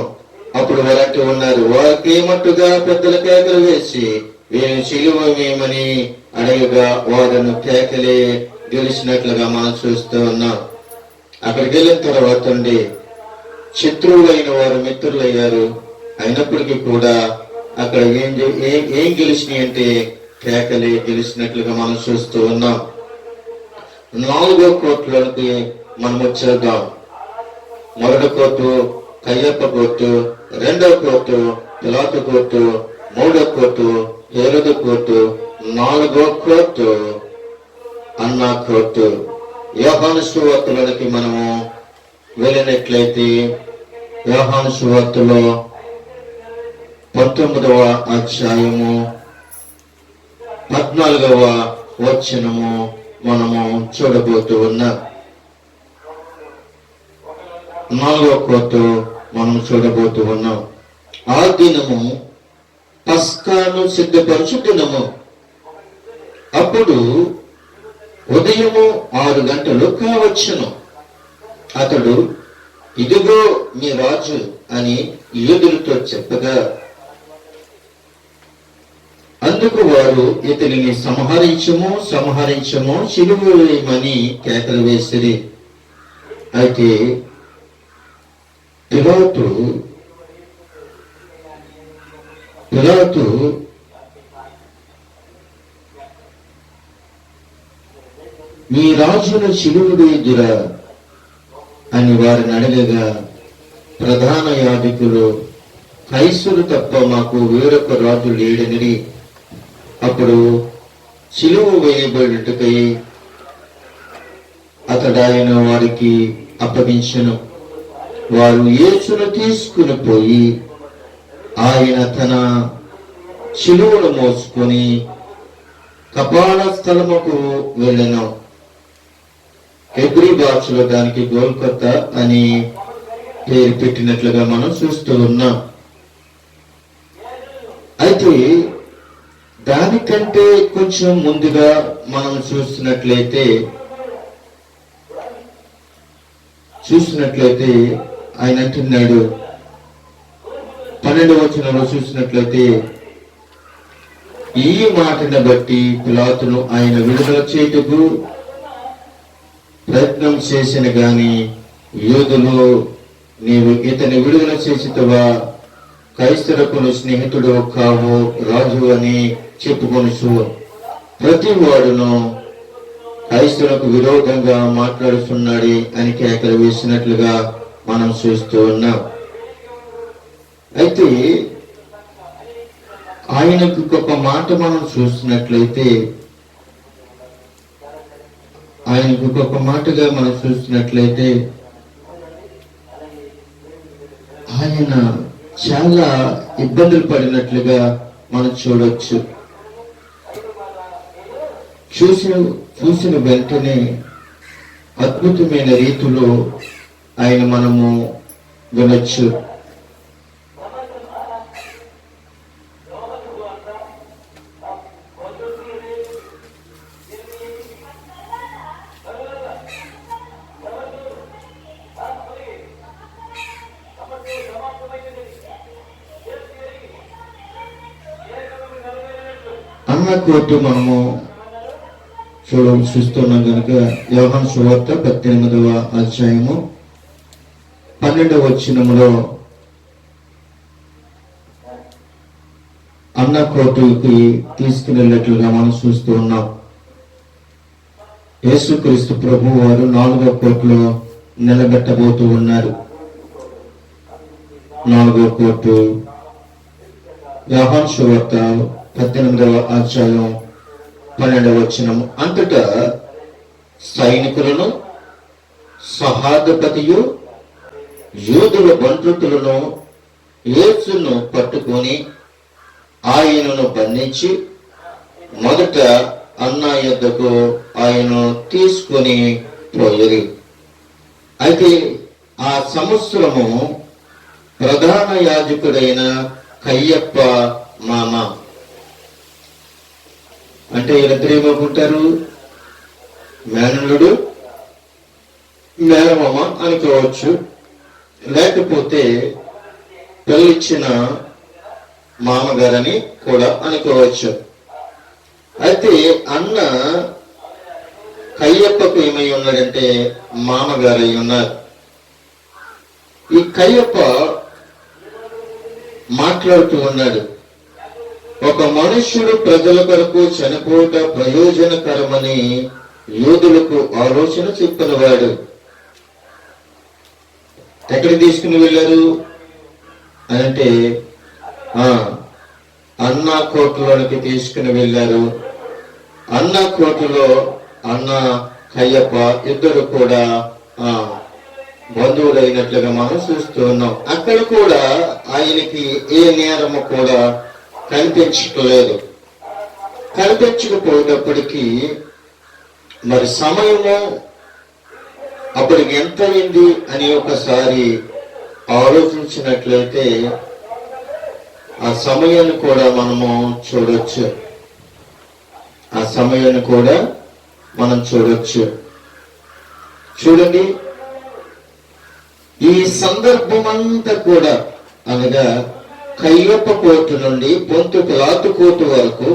అప్పుడు వారంటూ ఉన్నారు, వారికి ఏమట్టుగా పెద్దల కేకలు వేసి వీరిని సిలువేయమని అడగగా వారిని కేకలే గెలిచినట్లుగా మనం చూస్తూ ఉన్నాం. అక్కడికి వెళ్ళిన తర్వాత శత్రువులైన వారు మిత్రులయ్యారు. అయినప్పటికీ కూడా అక్కడ ఏం గెలిచినాయి అంటే కేకలే గెలిచినట్లుగా మనం చూస్తూ ఉన్నాం. 4వ కోర్టులోకి మనం వచ్చేద్దాం. మొదటి కోర్టు కయ్యప్ప కోర్టు, 2వ కోర్టు పిలాతు కోర్టు, 3వ కోర్టు హేరోదు కోర్టు, 4వ కోర్టు అన్నా కోర్టు. యోహాను సువార్తలోకి మనము వెళ్ళినట్లయితే యోహాను సువార్తలో 19వ అధ్యాయము 14వ వచనము మనము చూడబోతూ ఉన్నాం. 4వ కోర్టు మనం చూడబోతూ ఉన్నాం. ఆ దినము పస్కాను సిద్ధపరచు దినము. అప్పుడు ఉదయము 6 గంటలు కావచ్చును. అతడు ఇదిగో మీ రాజు అని యూదులతో చెప్పగా, అందుకు వారు ఇతనిని సంహరించము సిలువ వేయమని కేకలు వేసిరి. అయితే పిలాతు మీ రాజును సిలువ వేయుదురా అని వారిని అడగగా, ప్రధాన యాజకులు, కైసరు తప్ప మాకు వేరొక రాజు లేడనిరి. అప్పుడు సిలువ వేయబడుటకై అతడాయన వారికి అప్పగించెను. వారు యేసును తీసుకుని పోయి ఆయన తన సిలువను మోసుకొని కపాల స్థలముకు వెళ్ళెను. హెబ్రీ భాషలో దానికి గోల్కొత్తా అని పేరు పెట్టినట్లుగా మనం చూస్తూ ఉన్నాం. అయితే దానికంటే కొంచెం ముందుగా మనం చూసినట్లయితే ఆయన అంటున్నాడు, 12వ వచనంలో చూసినట్లయితే, ఈ మాటను బట్టి పిలాతును ఆయన విడుదల చేయుటకు ప్రయత్నం చేసిన గాని యూదులు, నీవు ఇతని విడుదల చేసితవా, కైసరుకు స్నేహితుడు కావు, రాజు అని చెప్పుకొనుచు ప్రతి వాడును కైసరుకు విరోధంగా మాట్లాడుతున్నాడు అని కేకలు వేసినట్లుగా మనం చూస్తూ ఉన్నాం. అయితే ఆయనకు ఒక మాట మనం చూసినట్లయితే, ఆయన చాలా ఇబ్బందులు పడినట్లుగా మనం చూడొచ్చు. చూసిన వెంటనే అద్భుతమైన రీతిలో ఆయన మనము వినొచ్చు. అన్న కోర్టు మనము చూస్తున్నాం కనుక యోహాను సువార్త 18వ అధ్యాయము 12వ వచనములో అన్న కోర్టుకి తీసుకునేటట్లుగా మనం చూస్తూ ఉన్నాం. యేసుక్రీస్తు ప్రభు వారు 4వ కోర్టులో నిలబెట్టబోతూ ఉన్నారు. 4వ కోర్టు యోహాను సువార్త 18వ అధ్యాయం 12వ వచనము. అంతటా సైనికులను, సహాధిపతియు, యూదుల బంధువులను యేసును పట్టుకొని ఆయనను బంధించి మొదట అన్న యొద్దకు ఆయన తీసుకొని పోయేది. అయితే ఆ సంవత్సరము ప్రధాన యాజకుడైన కయ్యప్ప మామ, అంటే వీళ్ళిద్దరు ఏమనుకుంటారు, మేనల్లుడు మేనమామ అనుకోవచ్చు, లేకపోతే పెళ్ళిచ్చిన మామగారని కూడా అనుకోవచ్చు. అయితే అన్న కయ్యప్పకు ఏమై ఉన్నాడంటే మామగారు అయి ఉన్నారు. ఈ కయ్యప్ప మాట్లాడుతూ ఉన్నాడు, ఒక మనుష్యుడు ప్రజల కొరకు చనిపోట ప్రయోజనకరమని యూదులకు ఆలోచన చెప్పినవాడు. ఎక్కడికి తీసుకుని వెళ్ళారు అంటే అన్న కోటలోనికి తీసుకుని వెళ్ళారు. అన్న కోటలో అన్న కయ్యప్ప ఇద్దరు కూడా బంధువులైనట్లుగా మనం చూస్తూ ఉన్నాం. అక్కడ కూడా ఆయనకి ఏ నేరము కూడా కనిపించకపోయేటప్పటికీ మరి సమయము అప్పటికి ఎంత అయింది అని ఒకసారి ఆలోచించినట్లయితే ఆ సమయాన్ని కూడా మనము చూడొచ్చు. చూడండి, ఈ సందర్భమంతా కూడా అనగా కయ్యప్ప కోర్టు నుండి పొంతు పిలాతు కోర్టు వరకు,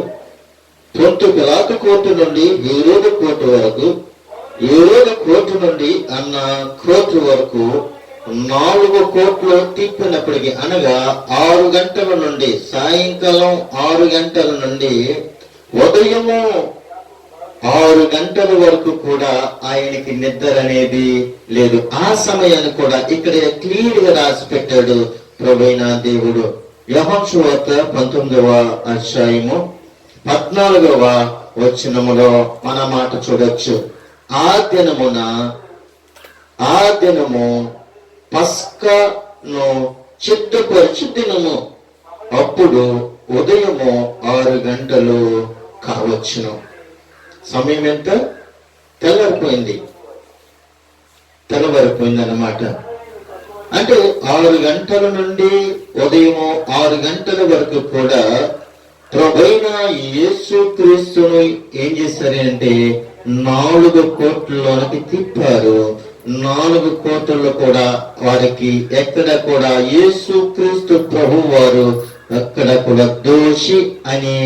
పొంతు పిలాతు కోర్టు నుండి హేరోదు కోర్టు వరకు, హేరోదు కోర్టు నుండి అన్న కోర్టు వరకు 4 కోర్టులు తిప్పినప్పటికీ, అనగా 6 గంటల నుండి సాయంకాలం 6 గంటల నుండి ఉదయము 6 గంటల వరకు కూడా ఆయనకి నిద్ర అనేది లేదు. ఆ సమయాన్ని కూడా ఇక్కడ క్లియర్ గా రాసి పెట్టాడు ప్రభువైన దేవుడు. యోహాను సువార్త 19వ అధ్యాయము 14వ వచనములో మన మాట చూడొచ్చు. ఆ దినము పస్కాను సిద్ధపరచు దినము, అప్పుడు ఉదయము 6 గంటలు కావచ్చును. సమయం ఎంత? తెల్లవారిపోయింది అన్నమాట. అంటే 6 గంటల నుండి ఉదయం 6 గంటల వరకు కూడా ప్రభువైన యేసు క్రీస్తును ఏం చేశారంటే 4 కోట్లలోనికి తిప్పారు. 4 కోట్లలో కూడా వారికి ఎక్కడ కూడా యేసు క్రీస్తు ప్రభు వారు అక్కడ కూడా దోషి అని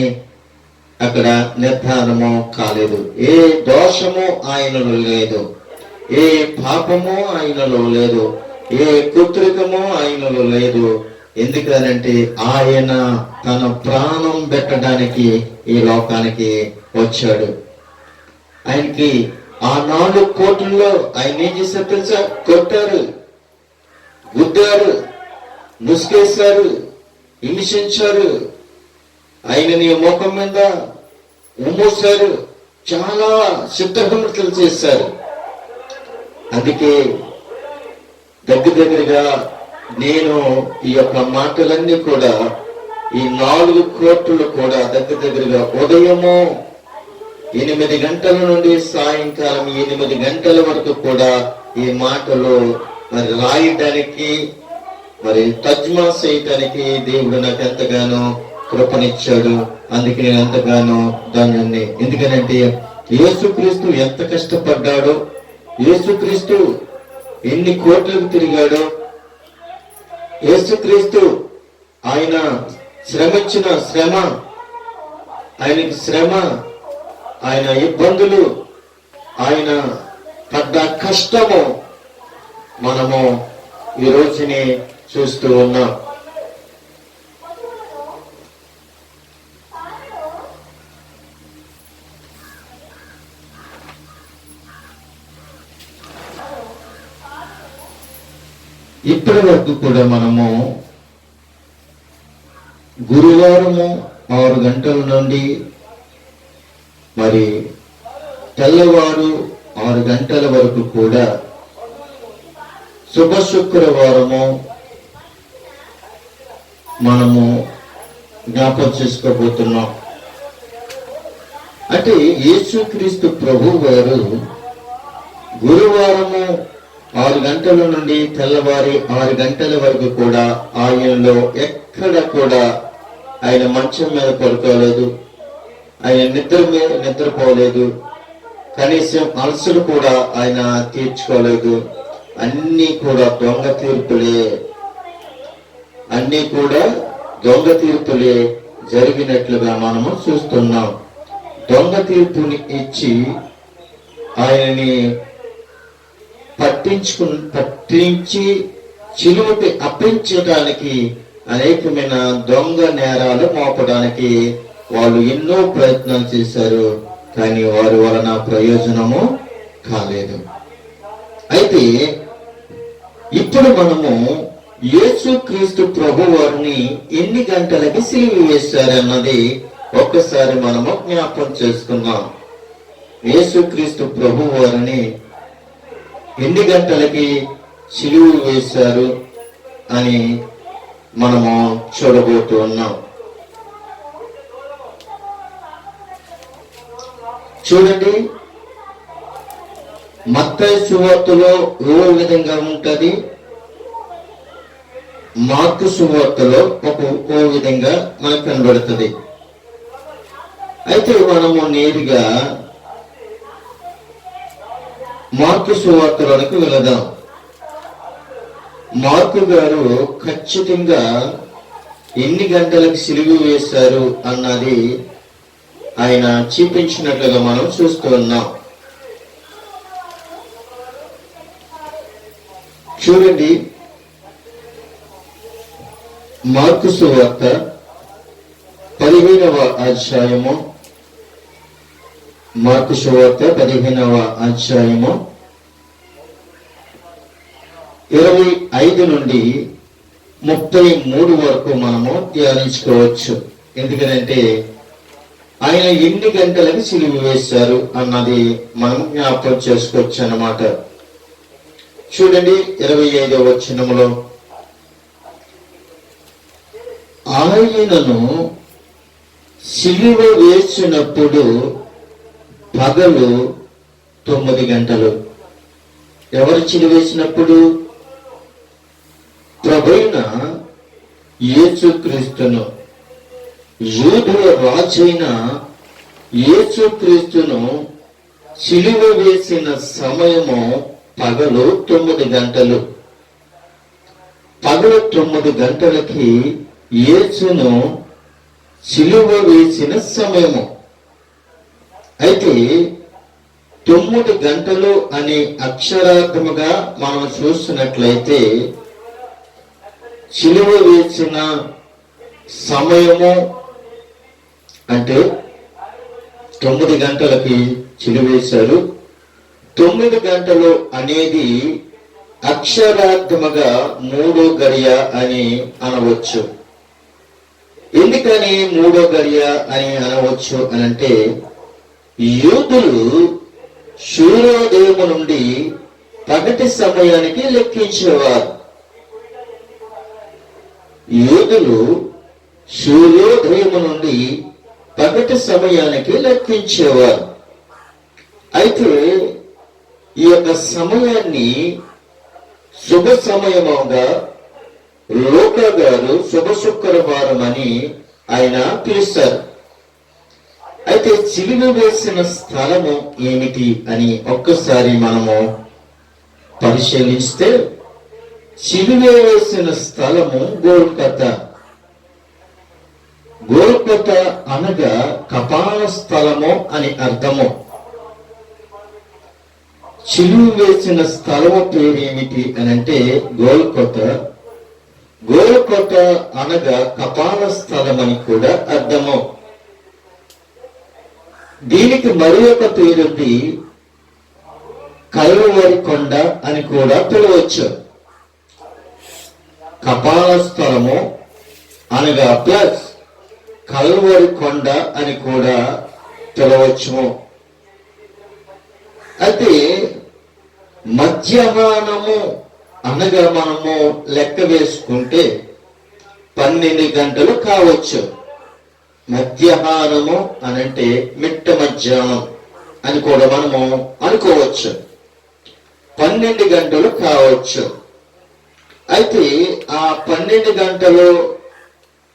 అక్కడ నిర్ధారణము కాలేదు. ఏ దోషము ఆయనలో లేదు, ఏ పాపము ఆయనలో లేదు, ఏ కుత్రికము ఆయనలో లేదు. ఎందుకనంటే ఆయన తన ప్రాణం పెట్టడానికి ఈ లోకానికి వచ్చాడు. ఆయనకి ఆ 4 కోట్లలో ఆయన ఏం చేశారు తెలుసా? కొట్టారు, గుద్దారు, ముసుగేశారు, హింసించారు, ఆయనని ముఖం మీద ఉమ్మోసారు, చాలా చిత్రహింసలు చేశారు. అందుకే దగ్గరగా నేను ఈ యొక్క మాటలన్నీ కూడా ఈ 4 కోట్లు కూడా దగ్గరగా ఉదయము 8 గంటల నుండి సాయంకాలం 8 గంటల వరకు కూడా ఈ మాటలు మరి రాయడానికి, మరి తర్జుమా చేయటానికి దేవుడు నాకు ఎంతగానో కృపనిచ్చాడు. అందుకే నేను ఎంతగానో ధన్యుణ్ణి. ఎందుకనంటే యేసుక్రీస్తు ఎంత కష్టపడ్డాడో, యేసుక్రీస్తు ఎన్ని కోట్లకు తిరిగాడో, యేసుక్రీస్తు ఆయన శ్రమించిన శ్రమ, ఆయనకి శ్రమ, ఆయన ఇబ్బందులు, ఆయన పడ్డ కష్టము మనము ఈ రోజుని చూస్తూ ఉన్నాం. ఇప్పటి వరకు కూడా మనము గురువారము 6 గంటల నుండి మరి తెల్లవారు 6 గంటల వరకు కూడా శుభ శుక్రవారము మనము జ్ఞాపకం చేసుకోబోతున్నాం. అంటే యేసుక్రీస్తు ప్రభు వారు గురువారము 6 గంటల నుండి తెల్లవారి 6 గంటల వరకు కూడా ఆయనలో ఎక్కడ కూడా ఆయన మంచం మీద పడుకోలేదు, ఆయన నిద్రపోలేదు, కనీసం అలసలు కూడా ఆయన తీర్చుకోలేదు. అన్నీ కూడా దొంగ తీర్పులే జరిగినట్లుగా మనము చూస్తున్నాం. దొంగ తీర్పుని ఇచ్చి ఆయనని పట్టించి చిలువకి అప్పించడానికి అనేకమైన దొంగ నేరాలు మోపడానికి వాళ్ళు ఎన్నో ప్రయత్నాలు చేశారు. కానీ వారి వలన ప్రయోజనము కాలేదు. అయితే ఇప్పుడు మనము యేసుక్రీస్తు ప్రభు వారిని ఎన్ని గంటలకి సిలువ వేశారన్నది ఒక్కసారి మనము జ్ఞాపకం చేసుకుందాం. యేసుక్రీస్తు ప్రభు వారిని ఎన్ని గంటలకి సిలువ వేశారు అని మనము చూడబోతూ ఉన్నాం. చూడండి, మత్తయి సువార్తలో ఓ విధంగా ఉంటది, మార్కు సువార్తలో ఓ విధంగా మనకు కనబడుతుంది. అయితే మనము నేరుగా మార్కు సువార్తలోనికి వెళదాం. మార్కు గారు ఖచ్చితంగా ఎన్ని గంటలకు సిలువ వేశారు అన్నది ఆయన చూపించినట్లుగా మనం చూస్తూ ఉన్నాం. చూడండి, మార్కు సువార్త 15వ అధ్యాయము, మార్కు సువార్త 15వ అధ్యాయము 25 నుండి 33 వరకు మనము ధ్యానించుకోవచ్చు. ఎందుకంటే ఆయన ఎన్ని గంటలకు సిలువ వేశారు అన్నది మనం జ్ఞాపకం చేసుకోవచ్చు అన్నమాట. చూడండి, 25వ వచనములో, ఆయనను సిలువ వేసినప్పుడు పగలు 9 గంటలు. ఎవరు సిలువ వేసినప్పుడు? ప్రభువైన యేసుక్రీస్తును, యూదుల రాజైన యేసుక్రీస్తును సిలువ వేసిన సమయము పగలు 9 గంటలు. పగలు 9 గంటలకి యేసును సిలువ వేసిన సమయము. అయితే 9 గంటలు అనే అక్షరార్థముగా మనం చూస్తున్నట్లయితే సిలువ వేసిన సమయము అంటే 9 గంటలకి సిలువ వేశారు. 9 గంటలు అనేది అక్షరార్థముగా 3 గడియ అని అనవచ్చు. ఎందుకని 3 గడియ అని అనవచ్చు అనంటే, యూదులు సూర్యోదయము నుండి పగటి సమయానికి లెక్కించేవారు. యూదులు సూర్యోదయము నుండి పగటి సమయానికి లెక్కించేవారు. అయితే ఈ యొక్క సమయాన్ని శుభ సమయముగా లూకా గారు శుభ శుక్రవారం అని ఆయన పిలుస్తారు. అయితే సిలువ వేసిన స్థలము ఏమిటి అని ఒక్కసారి మనము పరిశీలిస్తే, సిలువ వేసిన స్థలము గోల్కొతా. గోల్కొతా అనగా కపాల స్థలము అని అర్థము. సిలువ వేసిన స్థలము పేరు ఏమిటి అని అంటే గోల్కొతా. గోల్కొతా అనగా కపాల స్థలం అని కూడా అర్థము. దీనికి మరి ఒక పేరుంది, కల్వరి కొండ అని కూడా పిలవచ్చు. కపాల స్థలము అనగా ప్లస్ కల్వరి కొండ అని కూడా పిలవచ్చు. అయితే మధ్యాహ్నము అనగా మనము లెక్క వేసుకుంటే 12 గంటలు కావచ్చు. మధ్యాహ్నము అనంటే మిట్ట మధ్యాహ్నం అని కూడా మనము అనుకోవచ్చు. 12 గంటలు కావచ్చు. అయితే ఆ 12 గంటలు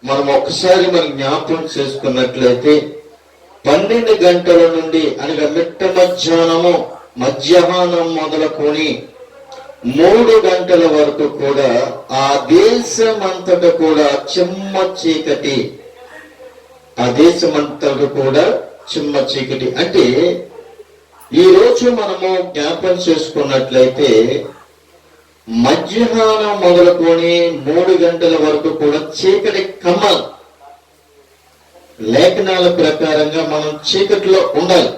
మనం ఒకసారి మనం జ్ఞాపకం చేసుకున్నట్లయితే 12 గంటల నుండి అనగా మిట్ట మధ్యాహ్నం మొదలుకొని 3 గంటల వరకు కూడా ఆ దేశమంతటా కూడా చిమ్మ చీకటి. ఆ దేశమంతటా కూడా చిమ్మ చీకటి. అంటే ఈ రోజు మనము జ్ఞాపకం చేసుకున్నట్లయితే మధ్యాహ్నం మొదలుకొని 3 గంటల వరకు కూడా చీకటి కమ్మల్. లేఖనాల ప్రకారంగా మనం చీకటిలో ఉండాలి.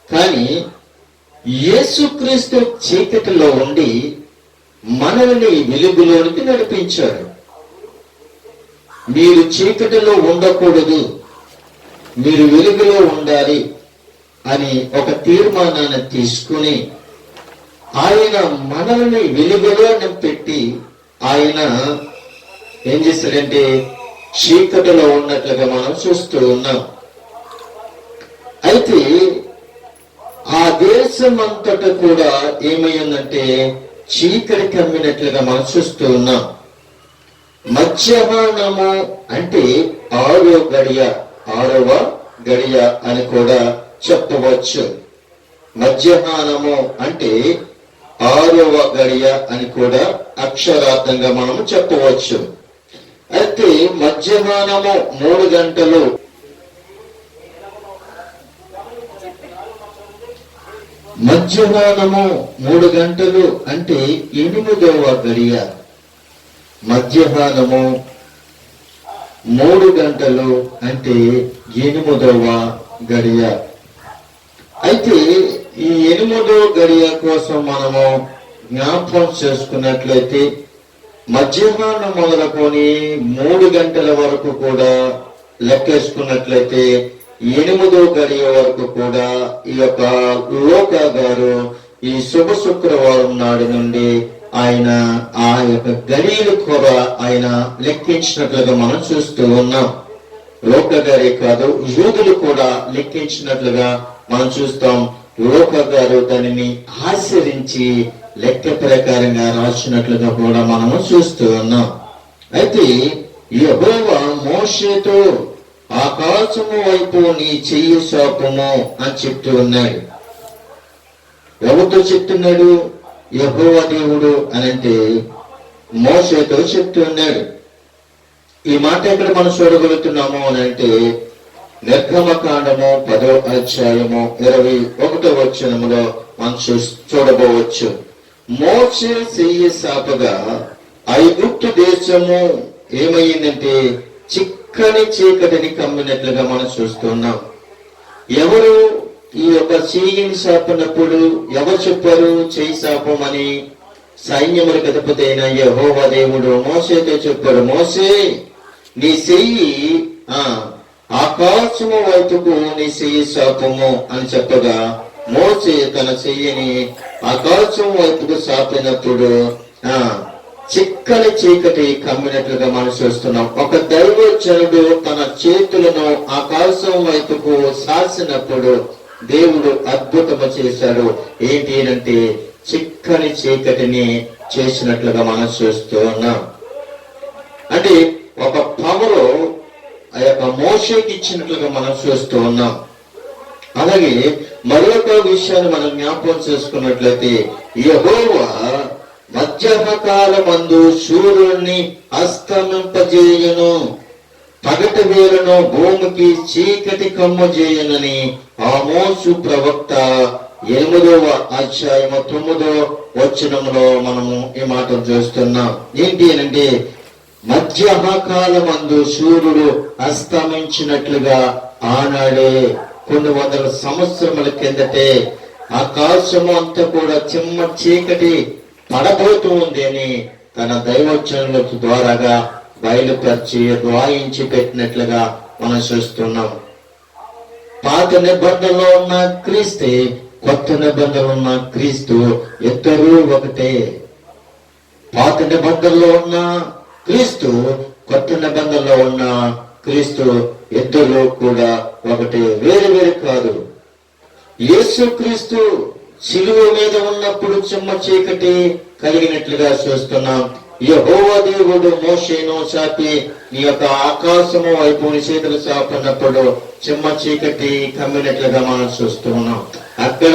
కానీ యేసుక్రీస్తు చీకటిలో ఉండి మనల్ని వెలుగులోనికి నడిపించాడు. మీరు చీకటిలో ఉండకూడదు, మీరు వెలుగులో ఉండాలి అని ఒక తీర్మానాన్ని తీసుకుని ఆయన మనల్ని వెలుగులో పెట్టి ఆయన ఏం చేశాడంటే చీకటిలో ఉన్నట్లుగా మనం చూస్తూ ఉన్నాం. అయితే ఆ దేశం అంతటా కూడా ఏమైందంటే చీకటి కమ్మినట్లుగా మనం చూస్తూ ఉన్నాం. మధ్యాహ్నము అంటే 6వ గడియ అని కూడా చెప్పవచ్చు. మధ్యాహ్నము అంటే 6వ గడియ అని కూడా అక్షరార్థంగా మనము చెప్పవచ్చు. అయితే మధ్యాహ్నము 3 గంటలు, మధ్యాహ్నము 3 గంటలు అంటే 8వ గడియ. మధ్యాహ్నము 3 గంటలు అంటే 8వ గడియ. అయితే ఈ 8వ గడియ కోసం మనము జ్ఞాపకం చేసుకున్నట్లయితే మధ్యాహ్నం మొదలుకొని 3 గంటల వరకు కూడా లెక్కేసుకున్నట్లయితే 8వ గడియ వరకు కూడా ఈ యొక్క లోకా గారు ఈ శుభ శుక్రవారం నాడు నుండి ఆయన ఆ యొక్క గడియలు కూడా ఆయన లెక్కించినట్లుగా మనం చూస్తూ ఉన్నాం. లోకా గారే కాదు, యూదులు కూడా లెక్కించినట్లుగా మనం చూస్తాం. లోకా గారు దానిని ఆచరించి లెక్క ప్రకారంగా రాసినట్లుగా కూడా మనము చూస్తూ ఉన్నాం. అయితే యెహోవా మోషేతో ఆకాశము వైపు నీ చెయ్యి చాపుము అని చెప్తూ ఉన్నాడు. ఎవరితో చెప్తున్నాడు? యెహోవా దేవుడు అనంటే మోషేతో చెప్తూ ఉన్నాడు. ఈ మాట ఎక్కడ మనం చూడగలుగుతున్నాము అని అంటే నిర్గమకాండము 10వ అధ్యాయము 21వ వచనములో మనం చూడబోవచ్చు. మోషే చెయ్యి చాపగా ఐగుప్తు దేశము ఏమయ్యిందంటే చిక్కని చీకటిని కమ్మినట్లుగా మనం చూస్తున్నాం. ఎవరు ఈ యొక్క చెయ్యిని చాపినప్పుడు ఎవరు చెప్పారు చెయ్యి చాపమని? సైన్యములకు అధిపతి అయిన యెహోవా దేవుడు మోషేతో చెప్పాడు, మోషే నీ చెయ్యి ఆకాశము వైపుకు నీ చెయ్యి చాపము అని చెప్పగా మోషే తన చెయ్యిని ఆకాశం వైపుకు చాపినప్పుడు చిక్కని చీకటి కమ్మినట్లుగా మనం చూస్తున్నాం. ఒక దైవజనుడు తన చేతులను ఆకాశం వైపుకు సాసినప్పుడు దేవుడు అద్భుతము చేశాడు. ఏంటి అంటే చిక్కని చీకటిని చేసినట్లుగా మనం చూస్తూ ఉన్నాం. అంటే ఒక పవరు ఆ యొక్క మోషేకి ఇచ్చినట్లుగా మనం చూస్తూ ఉన్నాం. అలాగే మరొక విషయాన్ని మనం జ్ఞాపకం చేసుకున్నట్లయితే యెహోవా మధ్యాహ్నకాలమందు సూర్యుడిని అస్తమింపజేయును, పగటి వేళను భూమికి చీకటి కమ్ముజేయునని ఆమోసు ప్రవక్త 8వ అధ్యాయము 9వ వచనంలో మనము ఈ మాట చూస్తున్నాం. ఏంటి అంటే మధ్యాహ్నకాలమందు సూర్యుడు అస్తమించినట్లుగా ఆనాడే కొన్ని వందల సంవత్సరముల కిందటే ఆకాశము అంతా కూడా చిమ్మ చీకటి పడబోతూ ఉంది అని తన దైవచనుల ద్వారాగా బయలుపరిచి వాయించి పెట్టినట్లుగా మనం చూస్తున్నాం. పాత నిబంధనలో ఉన్న క్రీస్తే, కొత్త నిబంధనలో ఉన్న క్రీస్తు ఇద్దరూ ఒకటే. పాత నిబంధనలో ఉన్న క్రీస్తు, కొత్త నిబంధనలో ఉన్న క్రీస్తు ఇద్దరు కూడా ఒకటే, వేరు వేరు కాదు. యేసు క్రీస్తు శిలువ మీద ఉన్నప్పుడు చిమ్మ చీకటి కలిగినట్లుగా చూస్తున్నాం. యెహోవా దేవుడు మోషేను చాపి నీ యొక్క ఆకాశము వైపు చేతులు చాపినప్పుడు చిమ్మ చీకటి కమ్మినట్లుగా మనం చూస్తున్నాం. అక్కడ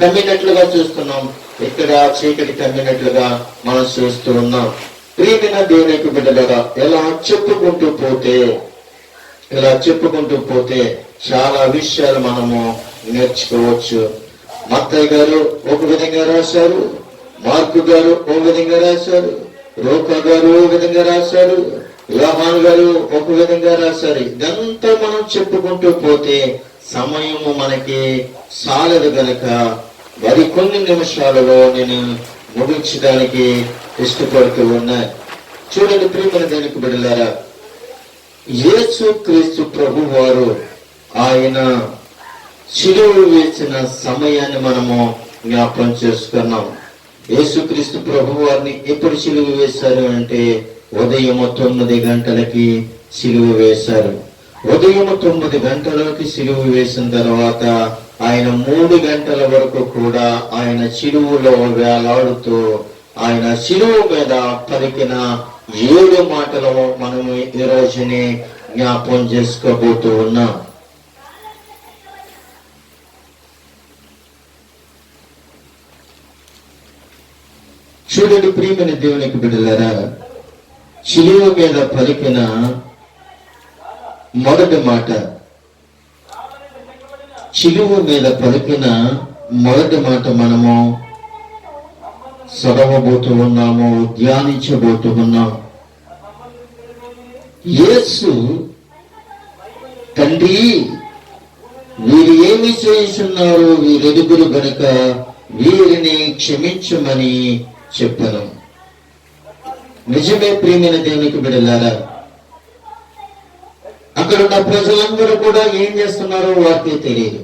కమ్మినట్లుగా చూస్తున్నాం, ఇక్కడ చీకటి కమ్మినట్లుగా మనం చూస్తూ ఉన్నాం. ప్రియమైన దేవునికి బిడ్డలుగా ఇలా చెప్పుకుంటూ పోతే చాలా విషయాలు మనము నేర్చుకోవచ్చు. మత్తయి గారు ఒక విధంగా రాశారు, మార్కు గారు ఒక విధంగా రాశారు, లోకా గారు ఒక విధంగా రాశారు, యోహాను గారు ఒక విధంగా రాశారు. ఇదంతా మనం చెప్పుకుంటూ పోతే సమయము మనకి సాలదు గనక మరికొన్ని నిమిషాలలో నేను ముగించడానికి ఇష్టపడుతూ ఉన్నాయి. చూడండి ప్రియమైన దేవునికి బిడ్డలారా, యేసు క్రీస్తు ప్రభు వారు ఆయన శిలువ వేసిన సమయాన్ని మనము జ్ఞాపకం చేసుకున్నాం. యేసుక్రీస్తు ప్రభు వారిని ఎప్పుడు శిలువ వేశారు అంటే ఉదయం 9 గంటలకి శిలువ వేశారు. ఉదయం 9 గంటలకి శిలువ వేసిన తర్వాత ఆయన 3 గంటల వరకు కూడా ఆయన శిలువలో వేలాడుతూ ఆయన శిలువ మీద పలికిన 7 మాటలు మనము ఈ రోజుని జ్ఞాపకం చేసుకోబోతూ ఉన్నాం. చూడండి ప్రియమైన దేవునికి బిడ్డలారా, శిలువ మీద పలికిన మొదటి మాట, శిలువ మీద పలికిన మొదటి మాట మనము చదవబోతూ ఉన్నాము, ధ్యానించబోతూ ఉన్నాం. యేసు, తండ్రి వీరు ఏమి చేస్తున్నారు, వీరెదుగురు గనుక వీరిని క్షమించమని చెప్పాను. నిజమే ప్రియమైన దేవునికి బిడ్డలారా, అక్కడ ఉన్న ప్రజలందరూ కూడా ఏం చేస్తున్నారో వారికి తెలియదు.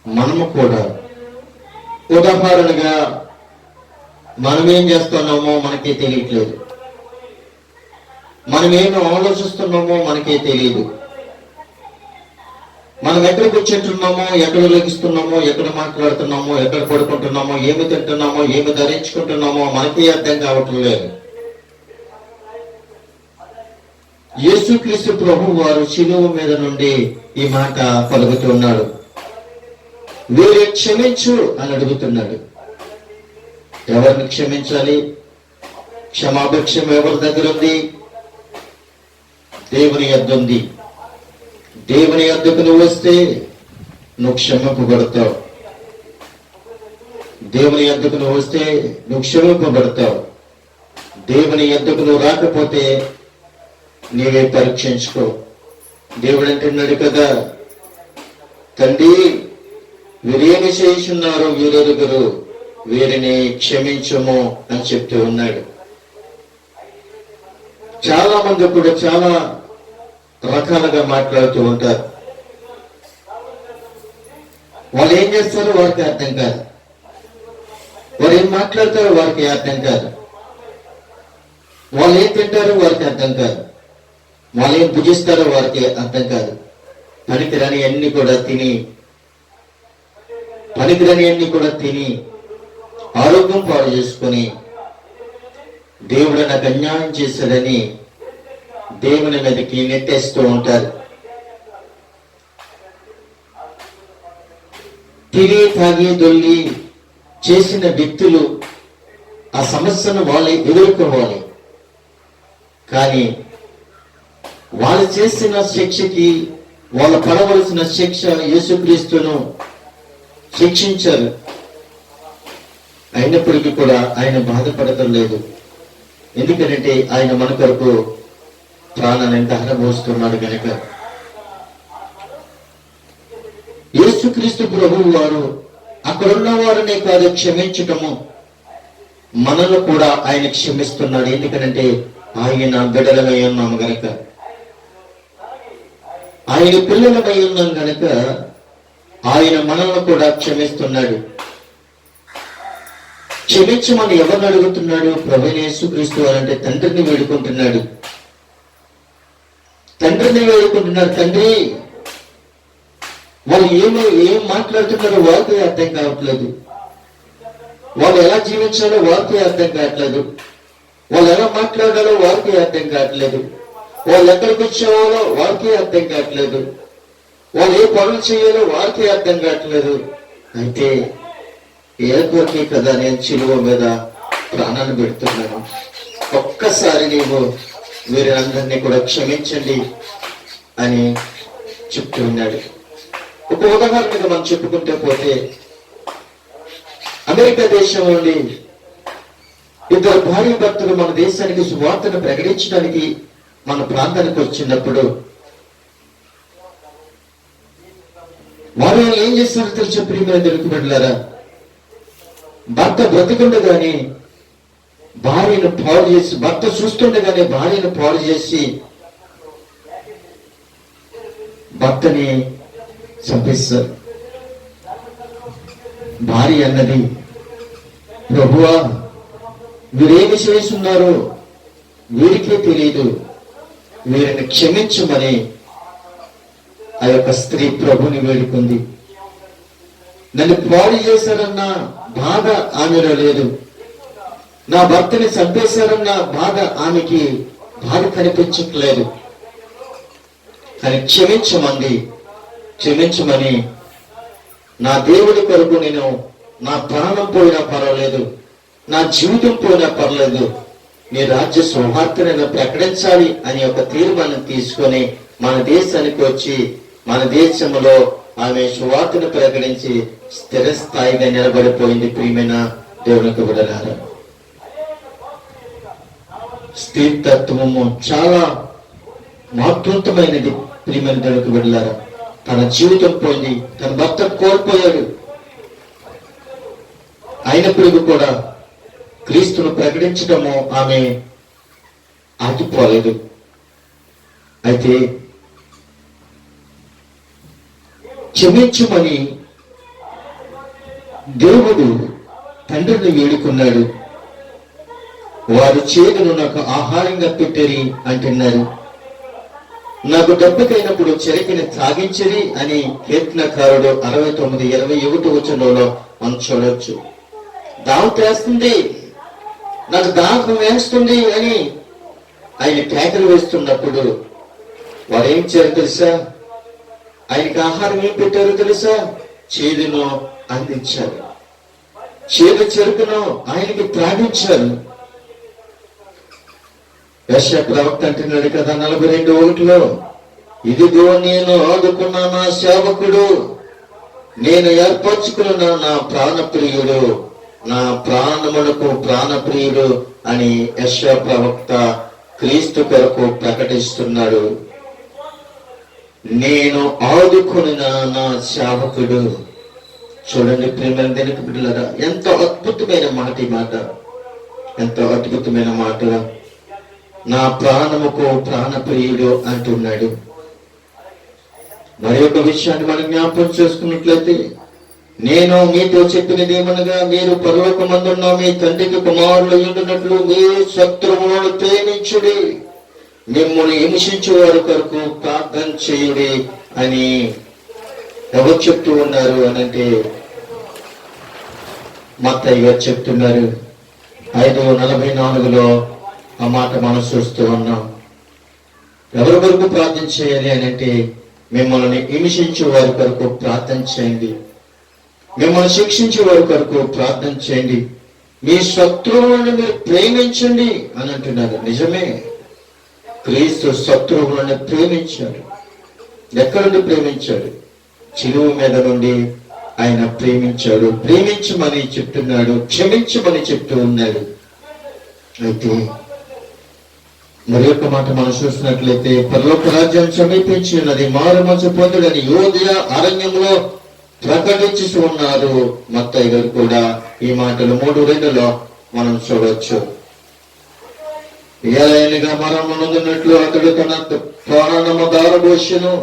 మనము కూడా ఉదాహరణగా మనం ఏం చేస్తున్నామో మనకే తెలియట్లేదు, మనం ఏమి ఆలోచిస్తున్నామో మనకే తెలియదు. మనం ఎక్కడ కూర్చుంటున్నామో, ఎక్కడ లెగిస్తున్నామో, ఎక్కడ మాట్లాడుతున్నామో, ఎక్కడ పడుకుంటున్నామో, ఏమి తింటున్నామో, ఏమి ధరించుకుంటున్నామో మనకే అర్థం కావటం లేదు. యేసుక్రీస్తు ప్రభు వారు శిలువ మీద నుండి ఈ మాట పలుకుతున్నాడు. వీరు క్షమించు అని అడుగుతున్నాడు. ఎవరిని క్షమించాలి? క్షమాభిక్షం ఎవరి దగ్గర ఉంది? దేవుని యొద్ద ఉంది. దేవుని యొద్దకు నువ్వు వస్తే నువ్వు క్షమింపబడతావు. దేవుని యొద్దకు నువ్వు వస్తే నువ్వు క్షమింపబడతావు. దేవుని యొద్దకు నువ్వు రాకపోతే నీవే పరీక్షించుకో. దేవుడు అంటున్నాడు కదా, తండ్రి వీరేమి చేస్తున్నారు, వీరెరుగురు వీరిని క్షమించము అని చెప్తూ ఉన్నాడు. చాలా మంది కూడా చాలా రకాలుగా మాట్లాడుతూ ఉంటారు. వాళ్ళు ఏం చేస్తారో వారికి అర్థం కాదు, వారు ఏం మాట్లాడతారో వారికి అర్థం కాదు, వాళ్ళు ఏం తింటారో వారికి అర్థం కాదు, వాళ్ళు ఏం భుజిస్తారో వారికి అర్థం కాదు. పనికిరాని అన్ని కూడా తిని ఆరోగ్యం పాడు చేసుకొని దేవుడు నాకు అన్యాయం చేశాడని దేవుని మీదకి నెట్టేస్తూ ఉంటారు. తిరిగి తాగి దొల్లి చేసిన వ్యక్తులు ఆ సమస్యను వాళ్ళు ఎదుర్కోవాలి. కానీ వాళ్ళు చేసిన శిక్షకి వాళ్ళు పడవలసిన శిక్ష యేసుక్రీస్తును శిక్షించారు. అయినప్పటికీ కూడా ఆయన బాధపడటం లేదు. ఎందుకంటే ఆయన మన కొరకు ప్రాణాన్ని దహనపోస్తున్నాడు కనుక. యేసుక్రీస్తు ప్రభువు వారు అక్కడున్న వారినే కాదు క్షమించటము, మనల్ని కూడా ఆయన క్షమిస్తున్నాడు. ఎందుకంటే ఆయన బిడ్డలమై ఉన్నాము గనక, ఆయన పిల్లలమై ఉన్నాం గనక ఆయన మనల్ని కూడా క్షమిస్తున్నాడు. క్షమించమని ఎవరిని అడుగుతున్నాడు? ప్రభువైన యేసుక్రీస్తు అంటే తండ్రిని వేడుకుంటున్నాడు. తండ్రి వాళ్ళు ఏం మాట్లాడుతున్నారో వారికి అర్థం కావట్లేదు, వాళ్ళు ఎలా జీవించాలో వారికి అర్థం కావట్లేదు, వాళ్ళు ఎలా మాట్లాడాలో వారికి అర్థం కావట్లేదు, వాళ్ళు ఎక్కడికి వచ్చేవాళ్ళో వారికి అర్థం కావట్లేదు, వాళ్ళు ఏ పనులు చేయాలో వారికి అర్థం కావట్లేదు. అయితే ఏకొకే కదా నేను శిలువ మీద ప్రాణాన్ని పెడుతున్నాను, ఒక్కసారి నీవు వీరందరినీ కూడా క్షమించండి అని చెప్తూ ఉన్నాడు. ఒక ఉదాహరణగా మనం చెప్పుకుంటే పోతే, అమెరికా దేశం నుండి ఇద్దరు భార్య భర్తలు మన దేశానికి సువార్తను ప్రకటించడానికి మన ప్రాంతానికి వచ్చినప్పుడు వారు ఏం చేస్తారో తెలిసి ప్రియమైన తెలుగు బిడ్డలారా, భర్త బ్రతికుండగానే భార్యను పాడు చేసి, భర్త చూస్తుండగానే భార్యను పాడు చేసి భర్తని చంపేస్తారు. భార్య అన్నది, ప్రభువా వీరేమి చేస్తున్నారో వీరికే తెలియదు, వీరిని క్షమించమని ఆ యొక్క స్త్రీ ప్రభుని వేడుకుంది. నన్ను పాడు చేశారన్న బాధ ఆమెలో లేదు, నా భర్తని చంపేశారన్న బాధ ఆమెకి బాధ కనిపించట్లేదు. కానీ క్షమించమని నా దేవుడి కొరకు నేను నా ప్రాణం పోయినా పర్వాలేదు, నా జీవితం పోయినా పర్లేదు, నీ రాజ్య సువార్తను ప్రకటించాలి అని ఒక తీర్మానం తీసుకొని మన దేశానికి వచ్చి మన దేశంలో ఆమె సువార్తను ప్రకటించి స్థిరస్థాయిగా నిలబడిపోయింది. ప్రియమైన దేవునికి బిడ్డలారా, స్థిరత్వము చాలా మహత్వంతమైనది. ప్రియమైన దేవునికి బిడ్డలారా, తన జీవితం పోయింది, తన భర్త కోల్పోయాడు, అయినప్పటికీ కూడా క్రీస్తును ప్రకటించడము ఆమె ఆగిపోలేదు. అయితే క్షమించమని దేవుడు తండ్రిని వేడుకున్నాడు. వారు చేదును నాకు ఆహారంగా పెట్టరి అంటున్నారు. నాకు దెబ్బకైనప్పుడు చెరకిని తాగించరి అని కీర్తనకారుడు 69:21 వచనంలో మనం చూడవచ్చు. దావతేస్తుంది, నాకు దాహం వేస్తుంది అని ఆయన కేకలు వేస్తున్నప్పుడు వారు ఏం చేయారు తెలుసా? ఆయనకి ఆహారం ఏం పెట్టారో తెలుసా? చేదును అందించారు, చేదు చెరుకును ఆయనకి త్రాగించారు. యెషయా ప్రవక్త అంటున్నాడు కదా 42:1, ఇదిగో నేను ఆదుకున్న నా సేవకుడు, నేను ఏర్పరచుకున్న నా ప్రాణప్రియుడు, నా ప్రాణములకు ప్రాణప్రియుడు అని యెషయా ప్రవక్త క్రీస్తు కొరకు ప్రకటిస్తున్నాడు. నేను ఆదుకున్న నా సేవకుడు. చూడండి ప్రియమైన దేవుని బిడ్డలారా, ఎంతో అద్భుతమైన మాట ఈ మాట, ఎంతో అద్భుతమైన మాట. నా ప్రాణముకు ప్రాణప్రియుడు అంటున్నాడు. మరి ఒక విషయాన్ని మనం జ్ఞాపకం చేసుకున్నట్లయితే, నేను మీతో చెప్పినది ఏమనగా, మీరు పరలోకమందున్న మీ తండ్రికి కుమారులు ఉండినట్లు మీ శత్రువులను ప్రేమించుడి, మిమ్మల్ని హింసించే వారి కొరకు ప్రార్థన చేయుడి అని ఎవరు చెప్తూ ఉన్నారు అనంటే మత్తయి గారు చెప్తున్నారు. 5:44 ఆ మాట మనం చూస్తూ ఉన్నాం. ఎవరి కొరకు ప్రార్థన చేయాలి అని అంటే, మిమ్మల్ని హింసించే వారి కొరకు ప్రార్థన చేయండి, మిమ్మల్ని శిక్షించే వారి కొరకు ప్రార్థన చేయండి, మీ శత్రువులను మీరు ప్రేమించండి అని అంటున్నారు. నిజమే, క్రీస్తు శత్రువులను ప్రేమించాడు. ఎక్కడి నుండి ప్రేమించాడు? శిలువ మీద నుండి ఆయన ప్రేమించాడు. ప్రేమించమని చెప్తున్నాడు, క్షమించమని చెప్తూ ఉన్నాడు. అయితే మరి యొక్క మాట మనం చూసినట్లయితే, పరలోక రాజ్యం సమీపించి ఉన్నది, మారు మనసు పొందుడని యోధయ అరణ్యంలో ప్రకటించి ఉన్నారు. మత్తయి గారు కూడా ఈ మాటలు 3:2 మనం చూడవచ్చు. ఏలైనగా మరణము నొందినట్లు అతడు తన ప్రాణము దారబోసెను,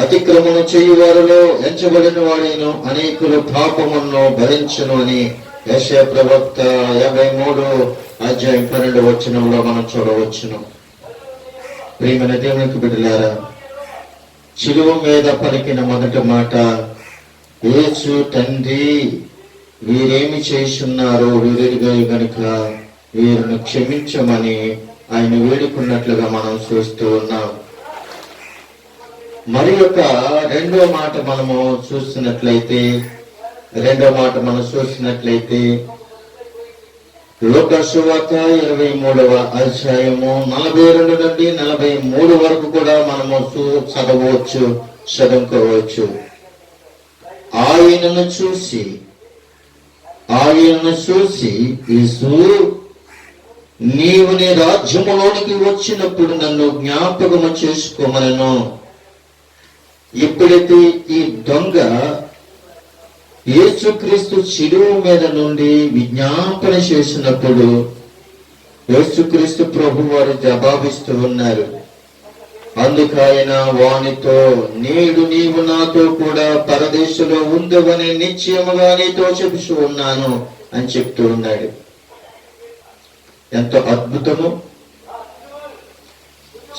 అతిక్రమణ చేయు వారిలో ఎంచబడిన వాడేను, అనేకులు పాపమును భరించును అని యెషయా ప్రవక్త 53:12 మనం చూడవచ్చును. ప్రియమైన దేవునికి బిడ్డలారా, శిలువ మీద పలికిన మొదటి మాట, యేసు తండ్రి వీరేమి చేస్తున్నారు, వీరిగా గనుక వీరిని క్షమించమని ఆయన వేడుకున్నట్లుగా మనం చూస్తూ ఉన్నాం. మరి యొక్క రెండో మాట మనము చూస్తున్నట్లయితే లూకా సువార్త 23:42 నుండి 43 వరకు కూడా మనము చదువుకోవచ్చు. ఆయనను చూసి యేసు, నీవు నీ రాజ్యములోనికి వచ్చినప్పుడు నన్ను జ్ఞాపకము చేసుకోమనను. ఎప్పుడైతే ఈ దొంగ యేసుక్రీస్తు శిలువ మీద నుండి విజ్ఞాపన చేసినప్పుడు యేసుక్రీస్తు ప్రభు వారు జవాబిస్తూ ఉన్నారు. అందుకు ఆయన వానితో, నేడు నీవు నాతో కూడా పరదేశంలో ఉందవని నిశ్చయముగా నీతో చెబుతూ ఉన్నాను అని చెప్తూ ఉన్నాడు. ఎంతో అద్భుతము!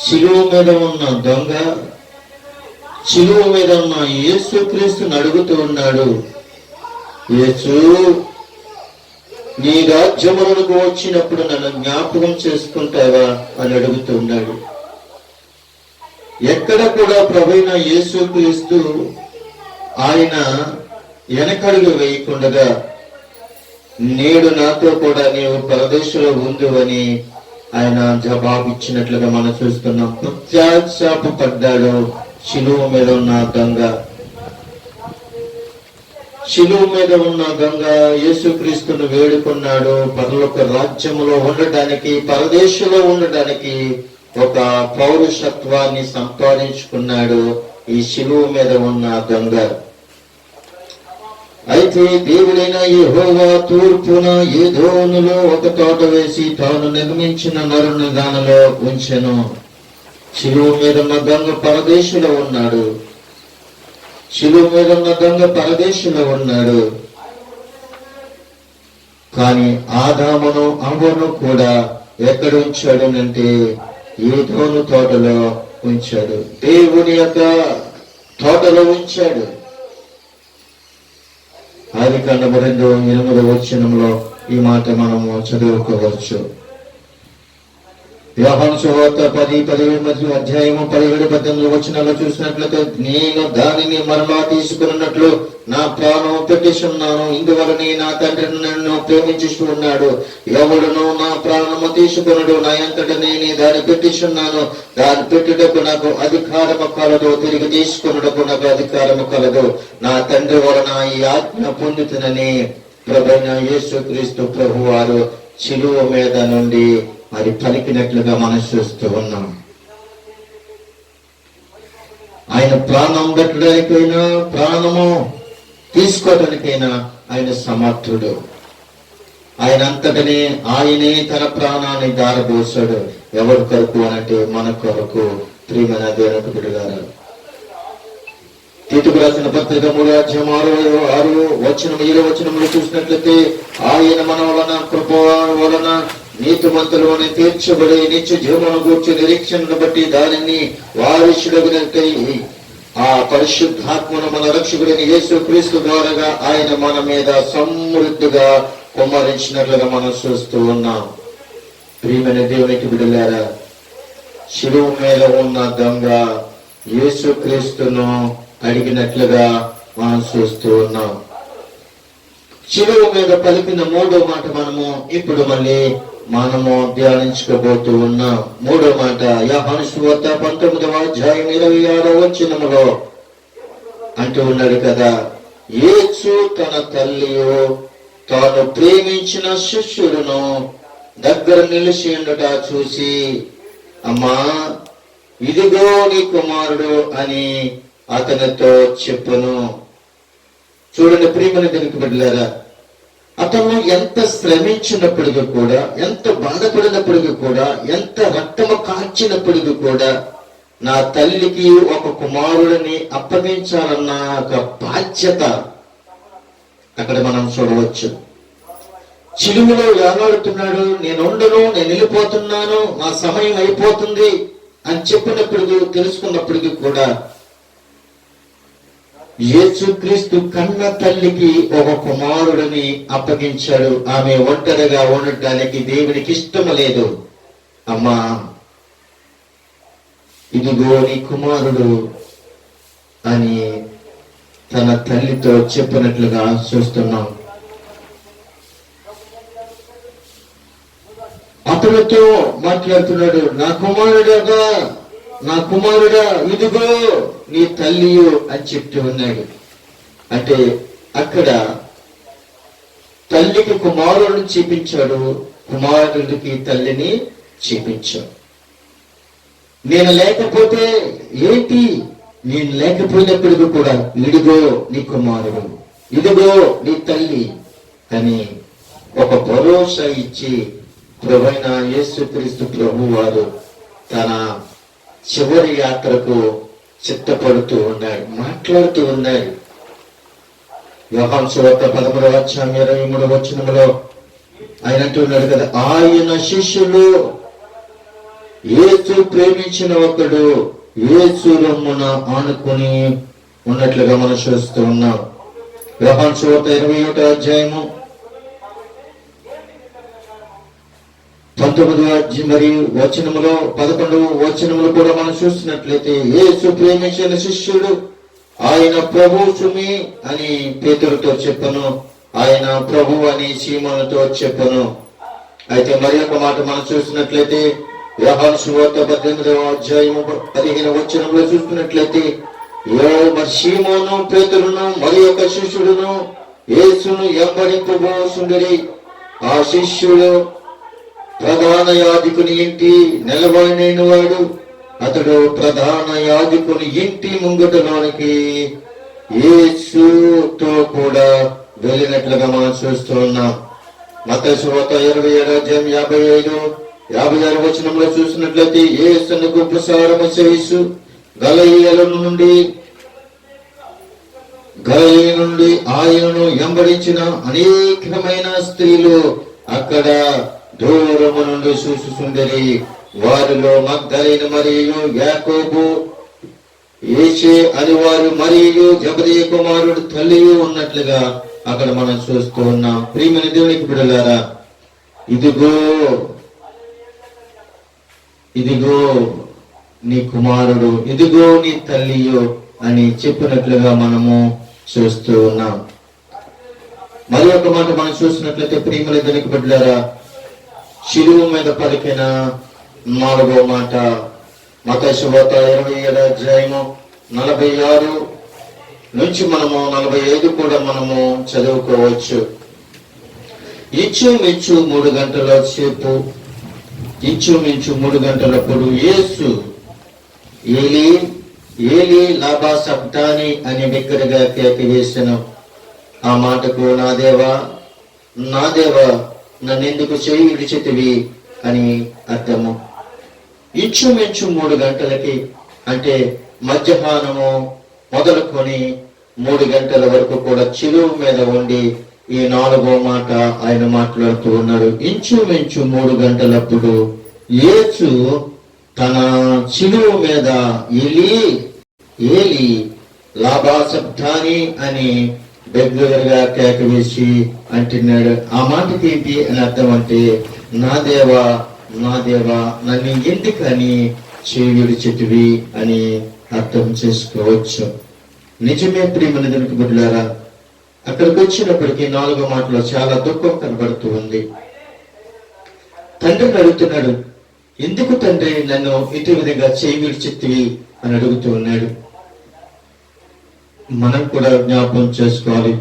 శిలువ మీద ఉన్న దొంగ శిలువ మీద ఉన్న యేసుక్రీస్తుని అడుగుతూ ఉన్నాడు, యేసు, నీ రాజ్యములకు వచ్చినప్పుడు నన్ను జ్ఞాపకం చేసుకుంటావా అని అడుగుతూ ఉన్నాడు. ఎక్కడ కూడా ప్రభువైన యేసుక్రీస్తు ఆయన వెనకడుగు వేయకుండా నేడు నాతో కూడా నీవు పరదేశంలో ఉండు అని ఆయన జవాబిచ్చినట్లుగా మనం చూస్తున్నాం. పడ్డాడు శిలువ మీద ఉన్న దొంగ. శిలువ మీద ఉన్న దొంగ యేసుక్రీస్తును వేడుకున్నాడు. పరలోక రాజ్యములో ఉండటానికి, పరదేశంలో ఉండటానికి ఒక పౌరుషత్వాన్ని సంపాదించుకున్నాడు ఈ శిలువ మీద ఉన్న దొంగ. అయితే దేవుడైన యెహోవా తూర్పున ఏదోనులో ఒక తోట వేసి తాను నిర్మించిన నరుని దానిలో ఉంచెను. శిలువ మీద ఉన్న దొంగ పరదేశంలో ఉన్నాడు. శిలువ మీద ఉన్న దొంగ పరదేశంలో ఉన్నాడు. కానీ ఆదామును అవ్వను కూడా ఎక్కడ ఉంచాడు అంటే ఏదోను తోటలో ఉంచాడు. దేవుని యొక్క తోటలో ఉంచాడు. ఆదికాండము 2:8 వచనంలో ఈ మాట మనము చదువుకోవచ్చు. యోహాను సువార్త 10 అధ్యాయము 17-18 వచనాల్లో చూసినట్లయితే నేను దానిని మరలా తీసుకున్నట్లు నా ప్రాణం పెట్టిస్తున్నాను, ఇందువలనే నా తండ్రిని నన్ను ప్రేమించుతూ ఉన్నాడు. ఎవడును నా ప్రాణము తీసుకున్నాడు, నా అంతట నేను దాన్ని పెట్టిస్తున్నాను. దాన్ని పెట్టుటకు నాకు అధికారము కలదు, తిరిగి తీసుకున్నటకు నాకు అధికారము కలదు. నా తండ్రి వలన ఈ ఆజ్ఞ పొందుతునని ప్రభువైన యేసుక్రీస్తు ప్రభువారు శిలువ మీద నుండి మరి పలికినట్లుగా మనం చూస్తూ ఉన్నాం. ఆయన ప్రాణం పెట్టడానికైనా, ప్రాణము తీసుకోవడానికైనా ఆయన సమర్థుడు. ఆయన అంతటనే ఆయనే తన ప్రాణాన్ని దారబోసాడు. ఎవరి కొరకు అనంటే మన కొరకు. ప్రియమైన దేవుని బిడ్డలారా, తీతుకు రాసిన పత్రిక 3:6 చూసినట్లయితే ఆయన మన వలన కృప వలన నీతిమంతులను తీర్చబడి నిత్య జీవమును గూర్చి నిరీక్షణను బట్టి దానిని వారిషుడగునట్లై ఆ పరిశుద్ధాత్మను మన రక్షకుడైన యేసుక్రీస్తు ద్వారా ఆయన మన మీద సమృద్ధిగా కుమ్మరించినట్లుగా మనం చూస్తూ ఉన్నాం. ప్రియమైన దేవునికి బిడ్డలారా, శిలువ మీద ఉన్న దొంగ యేసుక్రీస్తును అడిగినట్లుగా మనం చూస్తూ ఉన్నాం. శిలువ మీద పలికిన 3వ మాట ఇప్పుడు మళ్ళీ మనము ధ్యానించుకోబోతూ ఉన్నాం. 3వ మాట యోహాను సువార్త 19వ అధ్యాయం 26వ వచనములో అంటూ ఉన్నాడు కదా, యేసు తన తల్లియు తాను ప్రేమించిన శిష్యులను దగ్గర నిలిచి ఉండట చూసి, అమ్మా ఇదిగో నీ కుమారుడు అని అతనితో చెప్పును. చూడండి ప్రియమైన దేవునికి బిడ్డలారా, అతను ఎంత శ్రమించినప్పటికీ కూడా, ఎంత బాధపడినప్పటికీ కూడా, ఎంత రక్తము కార్చినప్పటికీ కూడా నా తల్లికి ఒక కుమారుడిని అప్పగించాలన్న ఒక బాధ్యత అక్కడ మనం చూడవచ్చు. చిలుములో వేలాడుతున్నాడు. నేను వెళ్ళిపోతున్నాను, నా సమయం అయిపోతుంది అని చెప్పినప్పటికీ, తెలుసుకున్నప్పటికీ కూడా యేసుక్రీస్తు కన్న తల్లికి ఒక కుమారుడిని అప్పగించాడు. ఆమె ఒంటరిగా ఉండటానికి దేవునికి ఇష్టం లేదు. అమ్మా ఇదిగో నీ కుమారుడు అని తన తల్లితో చెప్పినట్లుగా చూస్తున్నాం. అతనితో మాట్లాడుతున్నాడు, నా కుమారుడా ఇదిగో నీ తల్లియు అని చెప్తూ ఉన్నాడు. అంటే అక్కడ తల్లికి కుమారుడిని చూపించాడు, కుమారుడికి తల్లిని చూపించాడు. నేను లేకపోతే ఏంటి, నేను లేకపోయినప్పటికీ కూడా ఇదిగో నీ కుమారుడు, ఇదిగో నీ తల్లి అని ఒక భరోసా ఇచ్చి ప్రభువైన యేసుక్రీస్తు ప్రభు వారు తన చివరి యాత్రకు చిత్తపడుతూ ఉన్నాడు, మాట్లాడుతూ ఉన్నాడు. యోహాను సువార్త 13వ వచనంలో ఆయన అంటున్నాడు కదా, ఆయన శిష్యులు యేసు ప్రేమించిన ఒకడు యేసు రొమ్మున ఆనుకుని ఉన్నట్లుగా మనం చూస్తూ ఉన్నాం. యోహాను సువార్త 21వ అధ్యాయము 19వ వచనములో 11వ వచనములు కూడా మనం చూసినట్లయితే యేసు ప్రేమించిన శిష్యుడు ఆయన ప్రభు సుమి అని పేతురుతో చెప్పను. ఆయన ప్రభు అని సీమోనుతో చెప్పను. అయితే మరి ఒక మాట మనం చూసినట్లయితే యోహాను సువార్త 18వ అధ్యాయము 15వ వచనంలో చూస్తున్నట్లయితే మరి సీమోను పేతురును మరి ఒక శిష్యుడును యేసును వెంబడింపబోసుండిరి. ఆ శిష్యుడు ప్రధాన యాజకుని ఇంటి నిలబడిన వాడు. అతడు ప్రధాన యాజకుని ఇంటి ముంగటలోనికి యేసుతో కూడా వెళ్ళినట్లుగా మనం చూస్తూ ఉన్నాం. మత్తయి సువార్త 27వ అధ్యాయం 55-56 వచనంలో చూసినట్లయితే యేసునకు ప్రసారము చేసు గలిలయ నుండి ఆయనను వెంబడించిన అనేకమైన స్త్రీలు అక్కడ దూరము నుండి చూసుచుండిరి. వారిలో మగ్దలేని మరియు యాకోబు, యేసే అని వారు మరియు జబదయి కుమారుడు తల్లి ఉన్నట్లుగా అక్కడ మనం చూస్తూ ఉన్నాం. ప్రియమైన దేవునికి బిడ్డలారా, ఇదిగో నీ కుమారుడు, ఇదిగో నీ తల్లియో అని చెప్పినట్లుగా మనము చూస్తూ ఉన్నాం. మరి ఒక మాట మనం చూసినట్లయితే ప్రియమైన దేవునికి బిడ్డలారా, శిలువ మీద పలికిన 4వ మాట మత్తయి సువార్త 27వ అధ్యాయము 46 నుంచి మనము 45 కూడా మనము చదువుకోవచ్చు. ఇంచుమించు 3 గంటల సేపు, ఇంచుమించు 3 గంటలప్పుడు యేసు ఏలీ ఏలీ లాబా సబ్తాని అని బిగ్గరగా కేక వేసెను. ఆ మాటకు నా దేవా నన్నెందుకు చేయి విడిచితివి అని అర్థము. ఇంచుమించు 3 గంటలకి అంటే మధ్యాహ్నము మొదలుకొని 3 గంటల వరకు కూడా చిలువ మీద ఉండి ఈ 4వ మాట ఆయన మాట్లాడుతూ ఉన్నాడు. ఇంచుమించు 3 గంటలప్పుడు యేసు తన చిలువ మీద ఏలీ లాబా సబ్తాని అని బిగ్గరగా కేక వేసి అంటున్నాడు. ఆ మాటకి ఏంటి అని అర్థం అంటే, నా దేవా నన్ను ఎందుకని చేయి విడిచితివి అని అర్థం చేసుకోవచ్చు. నిజమే ప్రియమైన దేవునికి బిడ్డలారా, అక్కడికి వచ్చినప్పటికీ 4వ మాటలో చాలా దుఃఖం కనబడుతూ ఉంది. తండ్రిని అడుగుతున్నాడు, ఎందుకు తండ్రి నన్ను ఇటు విధంగా చేయి విడిచితివి అని అడుగుతూ ఉన్నాడు. మనం కూడా జ్ఞాపకం చేసుకోవాలి.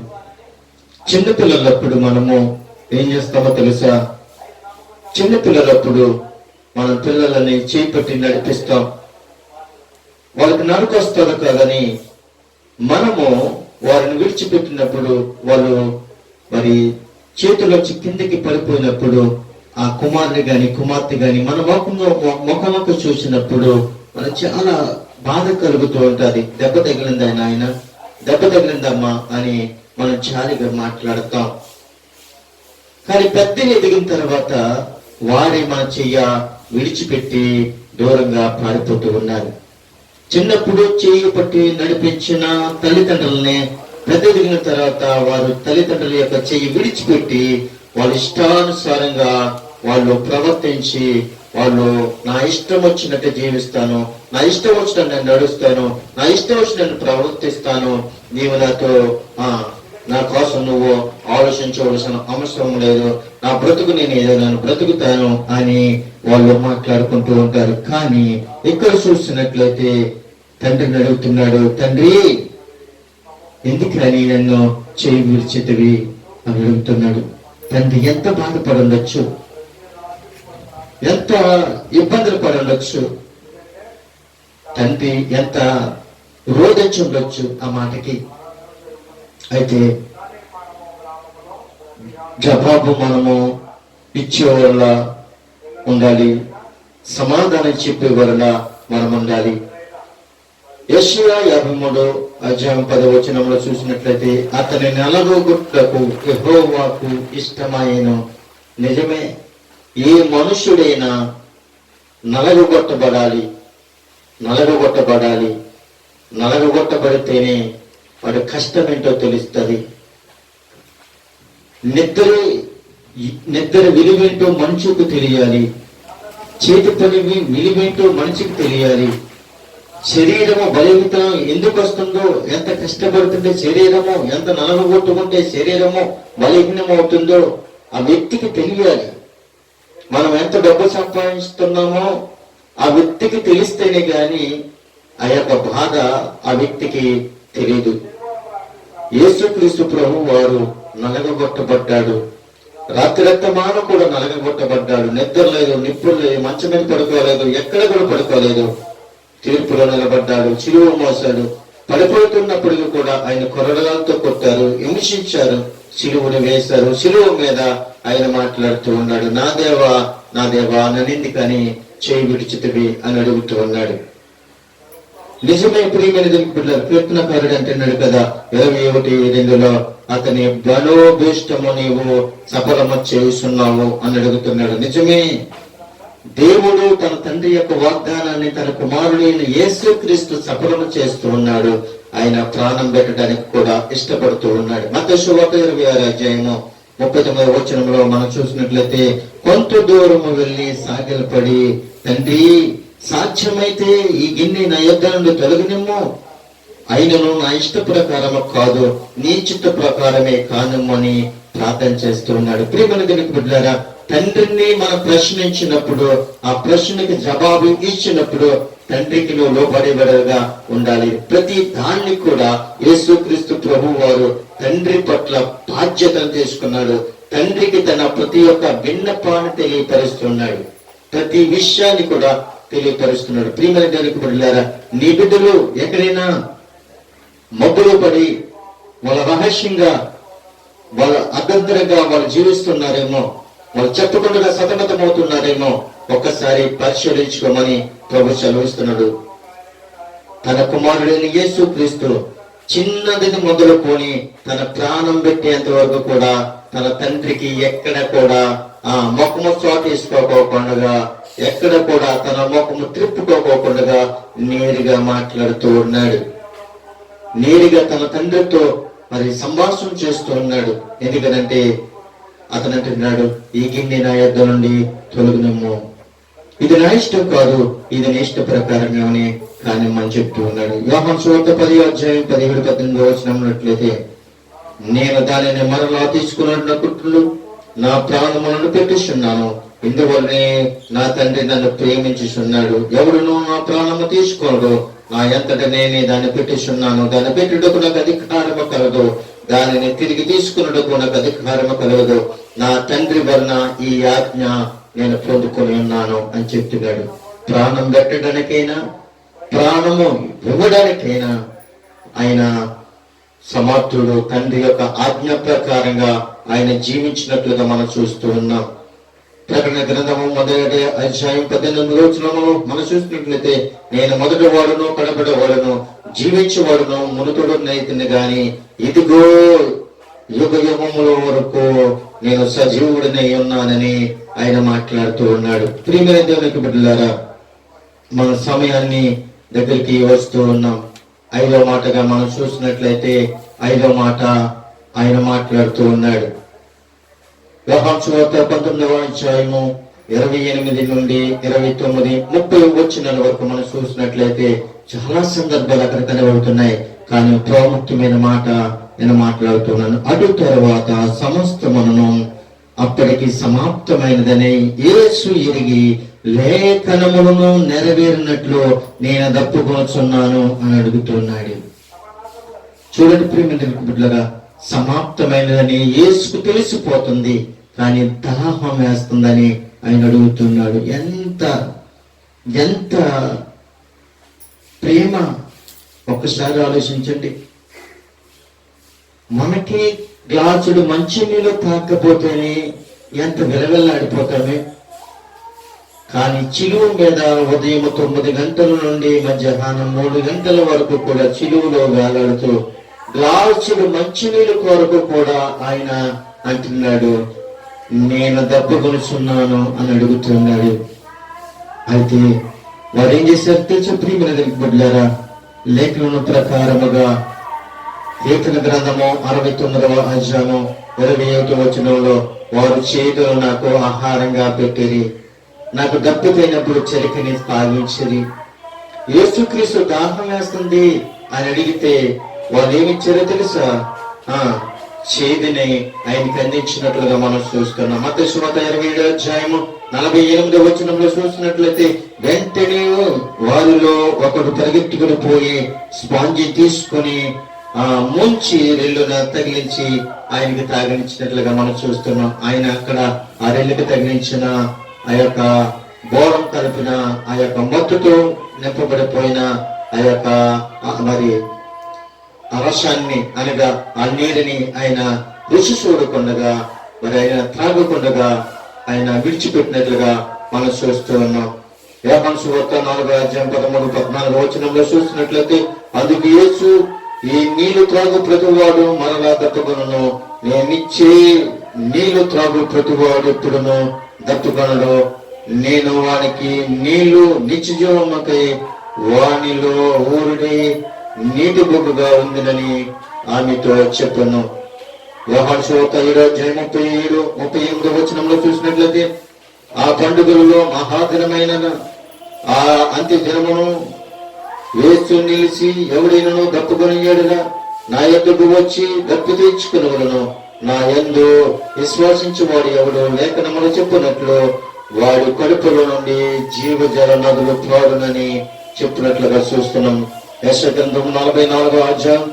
చిన్నపిల్లలప్పుడు మనము ఏం చేస్తామో తెలుసా? చిన్నపిల్లలప్పుడు మనం పిల్లలని చేయి పట్టి నడిపిస్తాం. వాళ్ళకి నడుకొస్తారు కాదని మనము వారిని విడిచిపెట్టినప్పుడు వాళ్ళు మరి చేతులోంచి కిందికి పడిపోయినప్పుడు ఆ కుమారుని గాని కుమార్తె గాని మన ముఖముఖ చూసినప్పుడు మనకు చాలా బాధ కలుగుతూ ఉంటుంది. దెబ్బ తగిలిందా నాయన, దెబ్బ తగిలిందమ్మా అని మనం జాలిగా మాట్లాడతాం. కానీ పెద్ద ఎదిగిన తర్వాత వారే మన చెయ్య విడిచిపెట్టి దూరంగా పారిపోతూ ఉన్నారు. చిన్నప్పుడు చేయి పట్టి నడిపించిన తల్లిదండ్రులనే పెద్ద ఎదిగిన తర్వాత వారు తల్లిదండ్రుల యొక్క చెయ్యి విడిచిపెట్టి వాళ్ళ ఇష్టానుసారంగా వాళ్ళు ప్రవర్తించి వాళ్ళు నా ఇష్టం వచ్చినట్టు జీవిస్తాను, నా ఇష్టం వచ్చినట్టు నేను నడుస్తాను, నా ఇష్టం వచ్చినట్టు ప్రవర్తిస్తాను, నీవు నా కోసం నువ్వు ఆలోచించవలసిన అవసరం లేదు, నా బ్రతుకు నేను బ్రతుకుతాను అని వాళ్ళు మాట్లాడుకుంటూ ఉంటారు. కానీ ఇక్కడ చూసినట్లయితే తండ్రిని అడుగుతున్నాడు, తండ్రి ఎందుకని నన్ను చేయి విడిచితివి అని అడుగుతున్నాడు. తండ్రి ఎంత బాధపడుండొచ్చు, ఎంత ఇబ్బందులు పడుండొచ్చు, తండ్రి ఎంత రోధించి ఉండొచ్చు ఆ మాటకి. అయితే జవాబు మనము ఇచ్చే వల్ల ఉండాలి, సమాధానం చెప్పే వల్ల మనం ఉండాలి. యెషయా 53 అధ్యాయం 10వ వచనంలో చూసినట్లయితే అతని నలగొట్టుటకు యెహోవాకు ఇష్టమాయెను. నిజమే, ఏ మనుష్యుడైనా నలగొట్టబడితేనే వాడి కష్టం ఏంటో తెలుస్తుంది. నిద్ర విలువేంటో మనుషుకు తెలియాలి, చేతి పని విలువేంటో మనిషికి తెలియాలి, శరీరము బలహీనత ఎందుకు వస్తుందో, ఎంత కష్టపడుతుంటే శరీరము, ఎంత నలగొట్టుకుంటే శరీరము బలహీనమవుతుందో ఆ వ్యక్తికి తెలియాలి. మనం ఎంత డబ్బు సంపాదిస్తున్నామో ఆ వ్యక్తికి తెలిస్తేనే గాని ఆ యొక్క బాధ ఆ వ్యక్తికి తెలియదు. యేసుక్రీస్తు ప్రభు వారు నలగగొట్టబడ్డాడు. రాత్రిరక్తమాన కూడా నలగగొట్టబడ్డాడు. నిద్ర లేదు, నిప్పులు లేదు, మంచం మీద పడుకోలేదు, ఎక్కడ కూడా పడుకోలేదు. తీర్పులో నిలబడ్డాడు, చిలువ మోసాడు. పడిపోతున్నప్పటికీ కూడా ఆయన కొరడాలతో కొట్టారు, హింసించారు, సిలువను వేశారు. సిలువ మీద ఆయన మాట్లాడుతూ ఉన్నాడు, నా దేవా నా దేవా నన్నెందుకని చేయి విడిచితివి అని అడుగుతూ ఉన్నాడు. నిజమే ప్రియమైన పిల్లలు, కీర్తనకారుడు అంటున్నాడు కదా 21:2 అతని బలోభీష్టము నీవు సఫలము చేస్తున్నావు అని అడుగుతున్నాడు. నిజమే, దేవుడు తన తండ్రి యొక్క వాగ్దానాన్ని తన కుమారుడైన యేసుక్రీస్తు సఫలము చేస్తూ ఉన్నాడు. ఆయన ప్రాణం పెట్టడానికి కూడా ఇష్టపడుతూ ఉన్నాడు. మత్తయి సువార్త 26:39 మనం చూసినట్లయితే, కొంత దూరము వెళ్ళి సాగిలపడి, తండ్రి సాధ్యమైతే ఈ గిన్నె నా యొద్ద నుండి తొలగినిమ్ము, అయినను నా ఇష్ట ప్రకారము కాదు నీ చిత్త ప్రకారమే కానిమ్మని ప్రార్థన చేస్తూ ఉన్నాడు. ప్రియమైన దేవుని బిడ్డలారా, తండ్రిని మనం ప్రశ్నించినప్పుడు, ఆ ప్రశ్నకి జవాబు ఇచ్చినప్పుడు తండ్రికి లోబడేవాడుగా ఉండాలి. ప్రతి దాన్ని కూడా యేసుక్రీస్తు ప్రభు వారు తండ్రి పట్ల బాధ్యతను తీసుకున్నాడు. తండ్రికి తన ప్రతి ఒక్క విన్నపాన్ని తెలియపరుస్తున్నాడు. ప్రతి విషయాన్ని కూడా తెలియపరుస్తున్నాడు. ప్రియమైన దేవునికి బిడ్డలారా, నీ బిడ్డలు ఎక్కడైనా మబ్బులో పడి వాళ్ళ రహస్యంగా, వాళ్ళ అభ్యంతరంగా వాళ్ళు జీవిస్తున్నారేమో, వాళ్ళు చెప్పకుండా సతమతమవుతున్నారేమో, ఒక్కసారి పరిశీలించుకోమని ప్రభు సెలవిస్తున్నాడు. తన కుమారుడైన యేసుక్రీస్తు చిన్నదిని మొదలుకొని తన ప్రాణం పెట్టేంత వరకు కూడా తన తండ్రికి ఎక్కడ కూడా ముఖము చోటేసుకోకుండా, ఎక్కడ కూడా తన ముఖము త్రిప్పుకోకుండా నేరుగా మాట్లాడుతూ ఉన్నాడు. నేరుగా తన తండ్రితో మరి సంభాషణ చేస్తూ ఉన్నాడు. ఎందుకనంటే అతను అంటున్నాడు, ఈ గిన్నె నా యొద్ద నుండి తొలగినమ్ము, ఇది నా ఇష్టం కాదు, ఇది నీ ఇష్ట ప్రకారంగానే కానిమ్మని చెప్తూ ఉన్నాడు. యోహాను సువార్త 10:17-18 నేను దానిని మరలా తీసుకున్నట్లు నా ప్రాణములను పెట్టిస్తున్నాను, ఇందువల్లనే నా తండ్రి నన్ను ప్రేమించుచున్నాడు. ఎవడును నా ప్రాణము తీసుకోడు, నా ఎంతట నేనే దాన్ని పెట్టిస్తున్నాను. దాన్ని పెట్టుటకు నాకు అధికారము కలదు, దానిని తిరిగి తీసుకున్నటకు నాకు అధికారము కలగదు. నా తండ్రి వలన ఈ ఆజ్ఞ నేను పొందుకొని ఉన్నాను అని చెప్తున్నాడు. ప్రాణం పెట్టడానికైనా, ప్రాణము ఇవ్వడానికైనా ఆయన సమర్థుడు. తండ్రి యొక్క ఆజ్ఞ ప్రకారంగా ఆయన జీవించినట్లుగా మనం చూస్తూ ఉన్నాం. ప్రకటన గ్రంథము 1:18 మనం చూసినట్లయితే, నేను మొదటి వాడును కడపడ వాడును జీవించేవాడును మునుతుడు నైతిని గాని, ఇదిగో యుగ యుగముల వరకు నేను సజీవుడినై ఉన్నానని ఆయన మాట్లాడుతూ ఉన్నాడు. ప్రియమైన దేవునికి బిడ్డలారా, మన సమయాన్ని దగ్గరికి వస్తూ ఉన్నాం. 5వ మాటగా మనం చూసినట్లయితే, 5వ మాట ఆయన మాట్లాడుతూ ఉన్నాడు. యోహాను సువార్త 19:28-29-30 వరకు మనం చూసినట్లయితే చాలా సందర్భాలు అక్కడ కనబడుతున్నాయి. కానీ ప్రాముఖ్యమైన మాట నేను మాట్లాడుతున్నాను. అటు తర్వాత సమస్తమును అప్పటికి సమాప్తమైనదని యేసు ఎరిగి, లేఖనములను నెరవేరినట్లు నేను దప్పుకొనుచున్నాను అని అడుగుతున్నాడు. చూడండి ప్రియమైన బిడ్డలారా, సమాప్తమైనదని యేసుకు తెలిసిపోతుంది, కానీ దాహం వేస్తుందని ఆయన అడుగుతున్నాడు. ఎంత ఎంత ప్రేమ! ఒక్కసారి ఆలోచించండి. మనకి గ్లాసుడు మంచినీళ్ళు తాకపోతేనే ఎంత విలవిల్లాడిపోతామే, కానీ చిలువ మీద ఉదయం 9 గంటల నుండి మధ్యాహ్నం 3 గంటల వరకు కూడా చిలువలో వేలాడుతూ గ్లాసుడు మంచినీళ్ళ కొరకు కూడా ఆయన అంటున్నాడు, నేను దప్పుకొనుచున్నాను అని అడుగుతున్నాడు. అయితే వారు ఏం చేశారు తెలుసు ప్రియమైన బిడ్డలారా, లేఖనం ప్రకారముగా కీర్తన గ్రంథము 69:21 వారు చేతులు నాకు ఆహారంగా పెట్టిరి, నాకు దప్పిపోయినప్పుడు చెరికని తాగించిరి, యేసుక్రీస్తు దాహం వేస్తుంది అని అడిగితే వాళ్ళు ఏమిచ్చారో తెలుసా? చేదిని ఆయనకి అందించినట్లుగా మనం చూస్తున్నాం. మత్తయి సువార్త 27వ అధ్యాయము 48వ వచనంలో చూసినట్లయితే వెంటనే వారిలో ఒకడు పరిగెత్తుకుని పోయి స్పాంజి తీసుకొని ముంచి రెల్లున తగిలించి ఆయనకి తాగనిచ్చినట్లుగా మనం చూస్తున్నాం. ఆయన అక్కడ ఆ రెల్లుకి తగిలించిన ఆ యొక్క బోరం కలిపిన ఆ యొక్క మత్తుతో నింపబడిపోయిన ఆ యొక్క మరి రసాన్ని అనగా ఆ నీరుని ఆయన రుచి చూడకుండగా, మరి ఆయన త్రాగకుండగా ఆయన విడిచిపెట్టినట్లుగా మనం చూస్తూ ఉన్నాం. యోహాను సువార్త 4వ అధ్యాయం 13-14 వచనంలో చూసినట్లయితే అందుకు యేసు, ఈ నీళ్లు త్రాగు ప్రతివాడు మరలా దప్పుకొనును, నేనిచ్చే నీళ్లు త్రాగు ప్రతివాడు ఎప్పుడును దప్పుకొనడు, నేను వానికి నీళ్లు నిత్యజీవముకై వానిలో ఊరిడి నీటి బొగ్గుగా ఉందినని ఆమెతో చెప్పాను. యోహాను సువార్త 7వ అధ్యాయం 37-38 వచనంలో చూసినట్లయితే ఆ పండుగలలో మహాదినమైన ఆ అంత్య దినమును యేసు నిలిచి ఎవడైనను దప్పుకొని ఏడుగా నా యొద్దకు వచ్చి దప్పు తీర్చుకునవలను, నా యందు విశ్వాసించువాడు ఎవడు లేఖనములు చెప్పినట్లు వాడి కడుపులో నుండి జీవజల నదులు పారునని చెప్పినట్లుగా చూస్తున్నాం. యెషయా గ్రంథం 44వ అధ్యాయం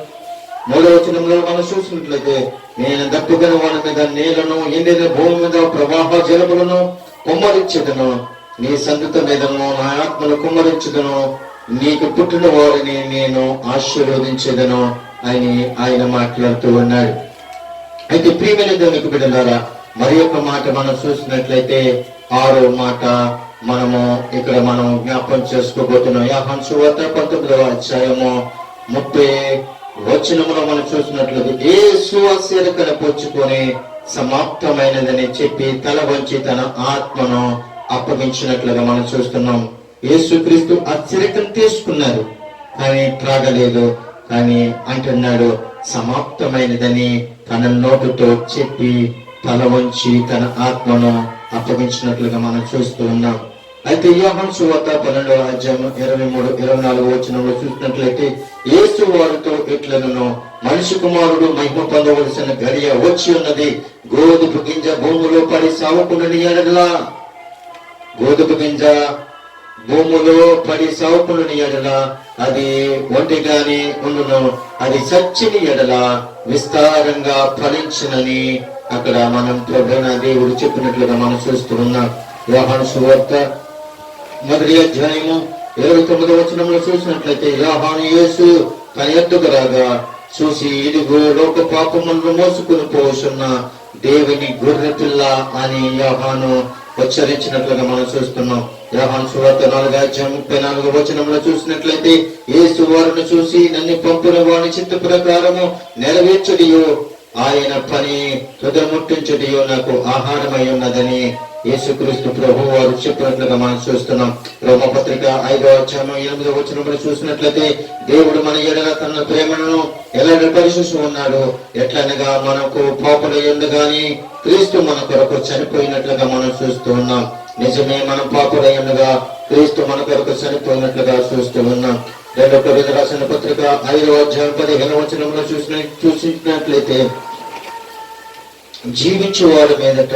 3వ వచనంలో మనం చూసినట్లయితే నేను దప్పుకొని వాడి మీద నీళ్లను ఎండిన భూమి మీద ప్రవాహ జలములను కుమ్మరించదను, నీ సంతతి మీదను నా ఆత్మను కుమ్మరించదను, నీకు పుట్టిన వారిని నేను ఆశీర్వదించేదను అని ఆయన మాట్లాడుతూ ఉన్నాడు. అయితే ప్రియమైన దేవునికి బిడ్డలారా, మరి యొక్క మాట మనం చూసినట్లయితే 6వ మాట మనము ఇక్కడ మనం జ్ఞాపకం చేసుకోబోతున్నాం. యోహాను సువార్త 19వ అధ్యాయము 30 వచనములో మనం చూసినట్లయితే యేసు అసిరకను పుచ్చుకొని సమాప్తమైనదని చెప్పి తల వంచి తన ఆత్మను అప్పగించినట్లుగా మనం చూస్తున్నాం. యేసుక్రీస్తు అసిరకను తీసుకున్నారు కానీ త్రాగలేదు. కానీ అంటున్నాడు సమాప్తమైనదని తన నోటుతో చెప్పి తల వంచి తన ఆత్మను అప్పగించినట్లుగా మనం చూస్తూ ఉన్నాం. అయితే యోహాను సువార్త 12వ అధ్యాయం 23-24 వచనంలో చూసినట్లయితే యేసు వారితో ఇట్లనను, మనిషి కుమారుడు మహిమ పొందవలసిన గడియ వచ్చి ఉన్నది, గోధుమ గింజ భూమిలో పడి సావకుండాని ఎడలా, గోధుమ గింజ భూమిలో పడి సావకుండాని ఎడలా అది ఒంటిగాని ఉండును, అది సచ్చిని ఎడల విస్తారంగా ఫలించునని అక్కడ మనం ప్రభువైన దేవుడు చెప్పినట్లుగా మనం చూస్తూ ఉన్నాం. యోహాను సువార్త 1వ అధ్యాయము 29వ వచనంలో చూసినట్లయితే యోహాను యేసు తన ఎద్దుకు రాగా చూసి, ఇదిగో లోక పాపములను మోసుకుని పోతున్న దేవుని గొర్రె పిల్ల అని యోహాను ఉచ్చరించినట్లుగా మనం చూస్తున్నాం. యోహాను సువార్త 4వ అధ్యాయం 34వ వచనంలో చూసినట్లయితే యేసు వారిని చూసి, నన్ను పంపిన వాని చిత్త ప్రకారము నెరవేర్చుడియో ఆయన పని తుదముట్టించుడియో నాకు ఆహారమై ఉన్నదని యేసుక్రీస్తు ప్రభు వారు చెప్పినట్లుగా మనం చూస్తున్నాం. రోమపత్రిక 5వ అధ్యాయం 8వ వచనంలో చూసినట్లయితే దేవుడు మన ఎడల తన ప్రేమను ఎలా పరిశీలిస్తూ ఉన్నాడు, ఎట్లనగా మనకు పాపులై ఉండగాని క్రీస్తు మన కొరకు చనిపోయినట్లుగా మనం చూస్తూ ఉన్నాం. నిజమే, మనం పాపులై ఉండగా క్రీస్తు మన కొరకు చనిపోయినట్లుగా చూస్తూ ఉన్నాం. 2 కొరింథీయులకు రాసిన పత్రిక 5వ అధ్యాయం 15వ వచనంలో చూసినట్లయితే జీవించే వారి మీదట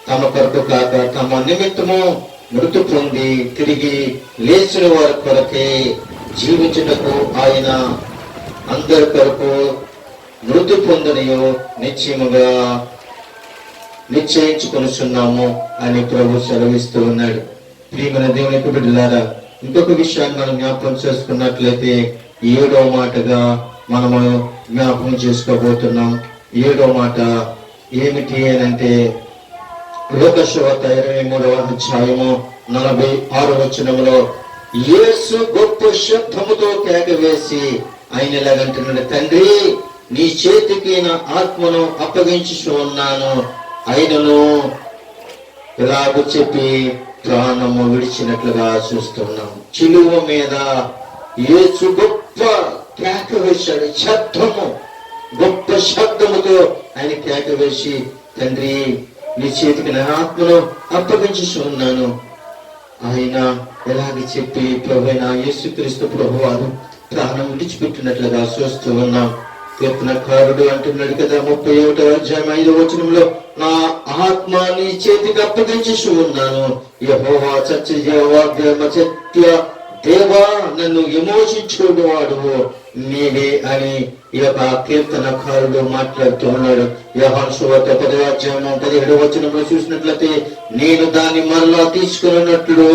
తమ కొరకు కాక తమ నిమిత్తము మృతి పొంది తిరిగి లేచిన వారి కొరకే జీవించుటకు ఆయన అందరి కొరకు మృతి పొందనియో నిశ్చయముగా నిశ్చయించుకొనుచున్నాము అని ప్రభు సెలవిస్తూ ఉన్నాడు. ప్రియమైన దేవునికి బిడ్డలారా, ఇంకొక విషయాన్ని మనం జ్ఞాపకం చేసుకున్నట్లయితే 7వ మాటగా మనము జ్ఞాపకం చేసుకోబోతున్నాం. 7వ మాట ఏమిటి అంటే లూకా సువార్త 23వ అధ్యాయము 46వ వచనంలో యేసు గొప్ప శబ్దముతో కేక వేసి ఆయన ఇలాగంటున్నాడు, తండ్రి నీ చేతికి నా ఆత్మను అప్పగించుచు ఉన్నాను. ఆయనను ఇలాగ చెప్పి ప్రాణము విడిచినట్లుగా చూస్తున్నాం. చిలువ మీద యేసు గొప్ప కేక వేశాడు. శబ్దము, గొప్ప శబ్దముతో ఆయన కేక వేసి, తండ్రి నీ చేతికి నా ఆత్మను అప్పగించి ఉన్నాను. ఆయన ఎలాగే చెప్పి ప్రభువైన యేసుక్రీస్తు ప్రభువారు ప్రాణం విడిచిపెట్టినట్లుగా చూస్తూ ఉన్నాం. కీర్తనకారుడు అంటున్నాడు కదా 31వ అధ్యాయం 5వ వచనంలో, నా ఆత్మ నీ చేతికి అప్పగించి ఉన్నాను, యెహోవా సత్య దేవా నన్ను విమోచించుడు వాడు నీవే అని ఈ యొక్క కీర్తనకారుడు మాట్లాడుతూ ఉన్నాడు. యోహాను సువార్త 10వ అధ్యాయం 17వ వచనంలో చూసినట్లయితే, నేను దాన్ని మరలా తీసుకున్నట్లు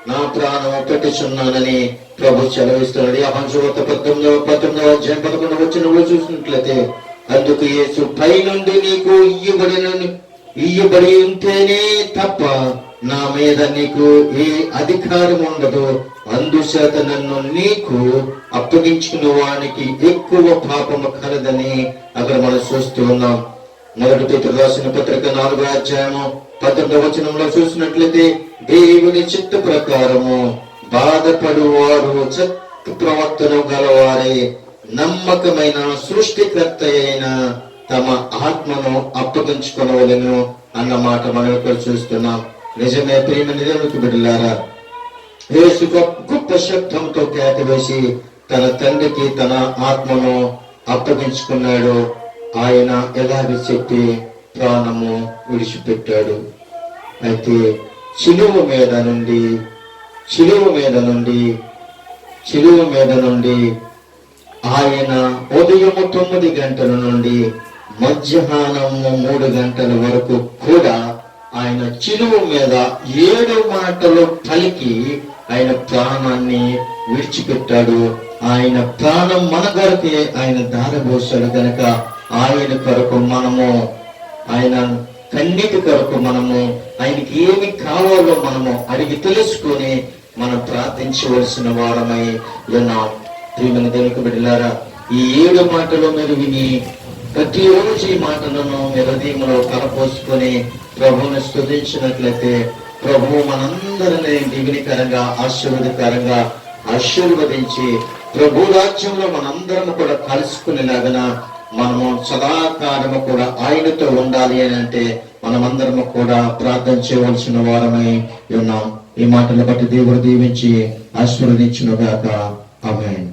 నా ప్రాణం పెట్టుచున్నానని ప్రభు సెలవిస్తున్నాడు. యోహాను సువార్త 19వ అధ్యాయం 11వ వచనంలో చూసినట్లయితే, అందుకు యేసు పై నుండి నీకు ఇయ్యబడి ఉంటేనే తప్ప నా మీద నీకు ఏ అధికారం ఉండదు, అందుచేత నన్ను నీకు అప్పగించుకున్న వానికి ఎక్కువ పాపము కలదని అక్కడ మనం చూస్తూ ఉన్నాం. 1 పేతురు రాసిన పత్రిక 4వ అధ్యాయము 19వ వచనంలో చూసినట్లయితే, దేవుని చిత్త ప్రకారము బాధపడువారు సత్య ప్రవర్తన గలవారే నమ్మకమైన సృష్టికర్త అయిన తమ ఆత్మను అప్పగించుకొనవలెను అన్నమాట మనం ఇక్కడ చూస్తున్నాం. నిజమే ప్రియమైన దేవునికి బిడ్డలారా, యేసు గొప్ప శబ్దంతో కేక వేసి తన తండ్రికి తన ఆత్మను అప్పగించుకున్నాడు. ఆయన ఎలాగ చెప్పి ప్రాణము విడిచిపెట్టాడు. అయితే శిలువ మీద నుండి ఆయన ఉదయము 9 గంటల నుండి మధ్యాహ్నము 3 గంటల వరకు కూడా ఆయన శిలువ మీద 7 మాటలు పలికి ఆయన ప్రాణాన్ని విడిచిపెట్టాడు. ఆయన ప్రాణం మన కొరకే ఆయన ధారపోసాడు కనుక ఆయన కొరకు మనము, ఆయన కన్నీటి కొరకు మనము, ఆయనకి ఏమి కావాలో మనము అడిగి తెలుసుకొని మనం ప్రార్థించవలసిన వారమై ఉన్నాం. ప్రియమైన దేవునికి బిడ్డలారా, ఈ 7 మాటలు మీరు విని ప్రతిరోజు ఈ మాటలను మీ హృదయంలో కలపోసుకొని ప్రభువుని స్తుతించినట్లయితే ప్రభువు మనందరినీ దీవెనకరంగా ఆశీర్వదించి ప్రభు రాజ్యంలో మనందరం కూడా కలుసుకునేలాగన మనము సదాకాలము కూడా ఆయనతో ఉండాలి అని అంటే మనమందరము కూడా ప్రార్థన చేయవలసిన వారమై ఉన్నాం. ఈ మాటలు బట్టి దేవుడు దీవించి ఆశీర్వదించును గాక. ఆమేన్.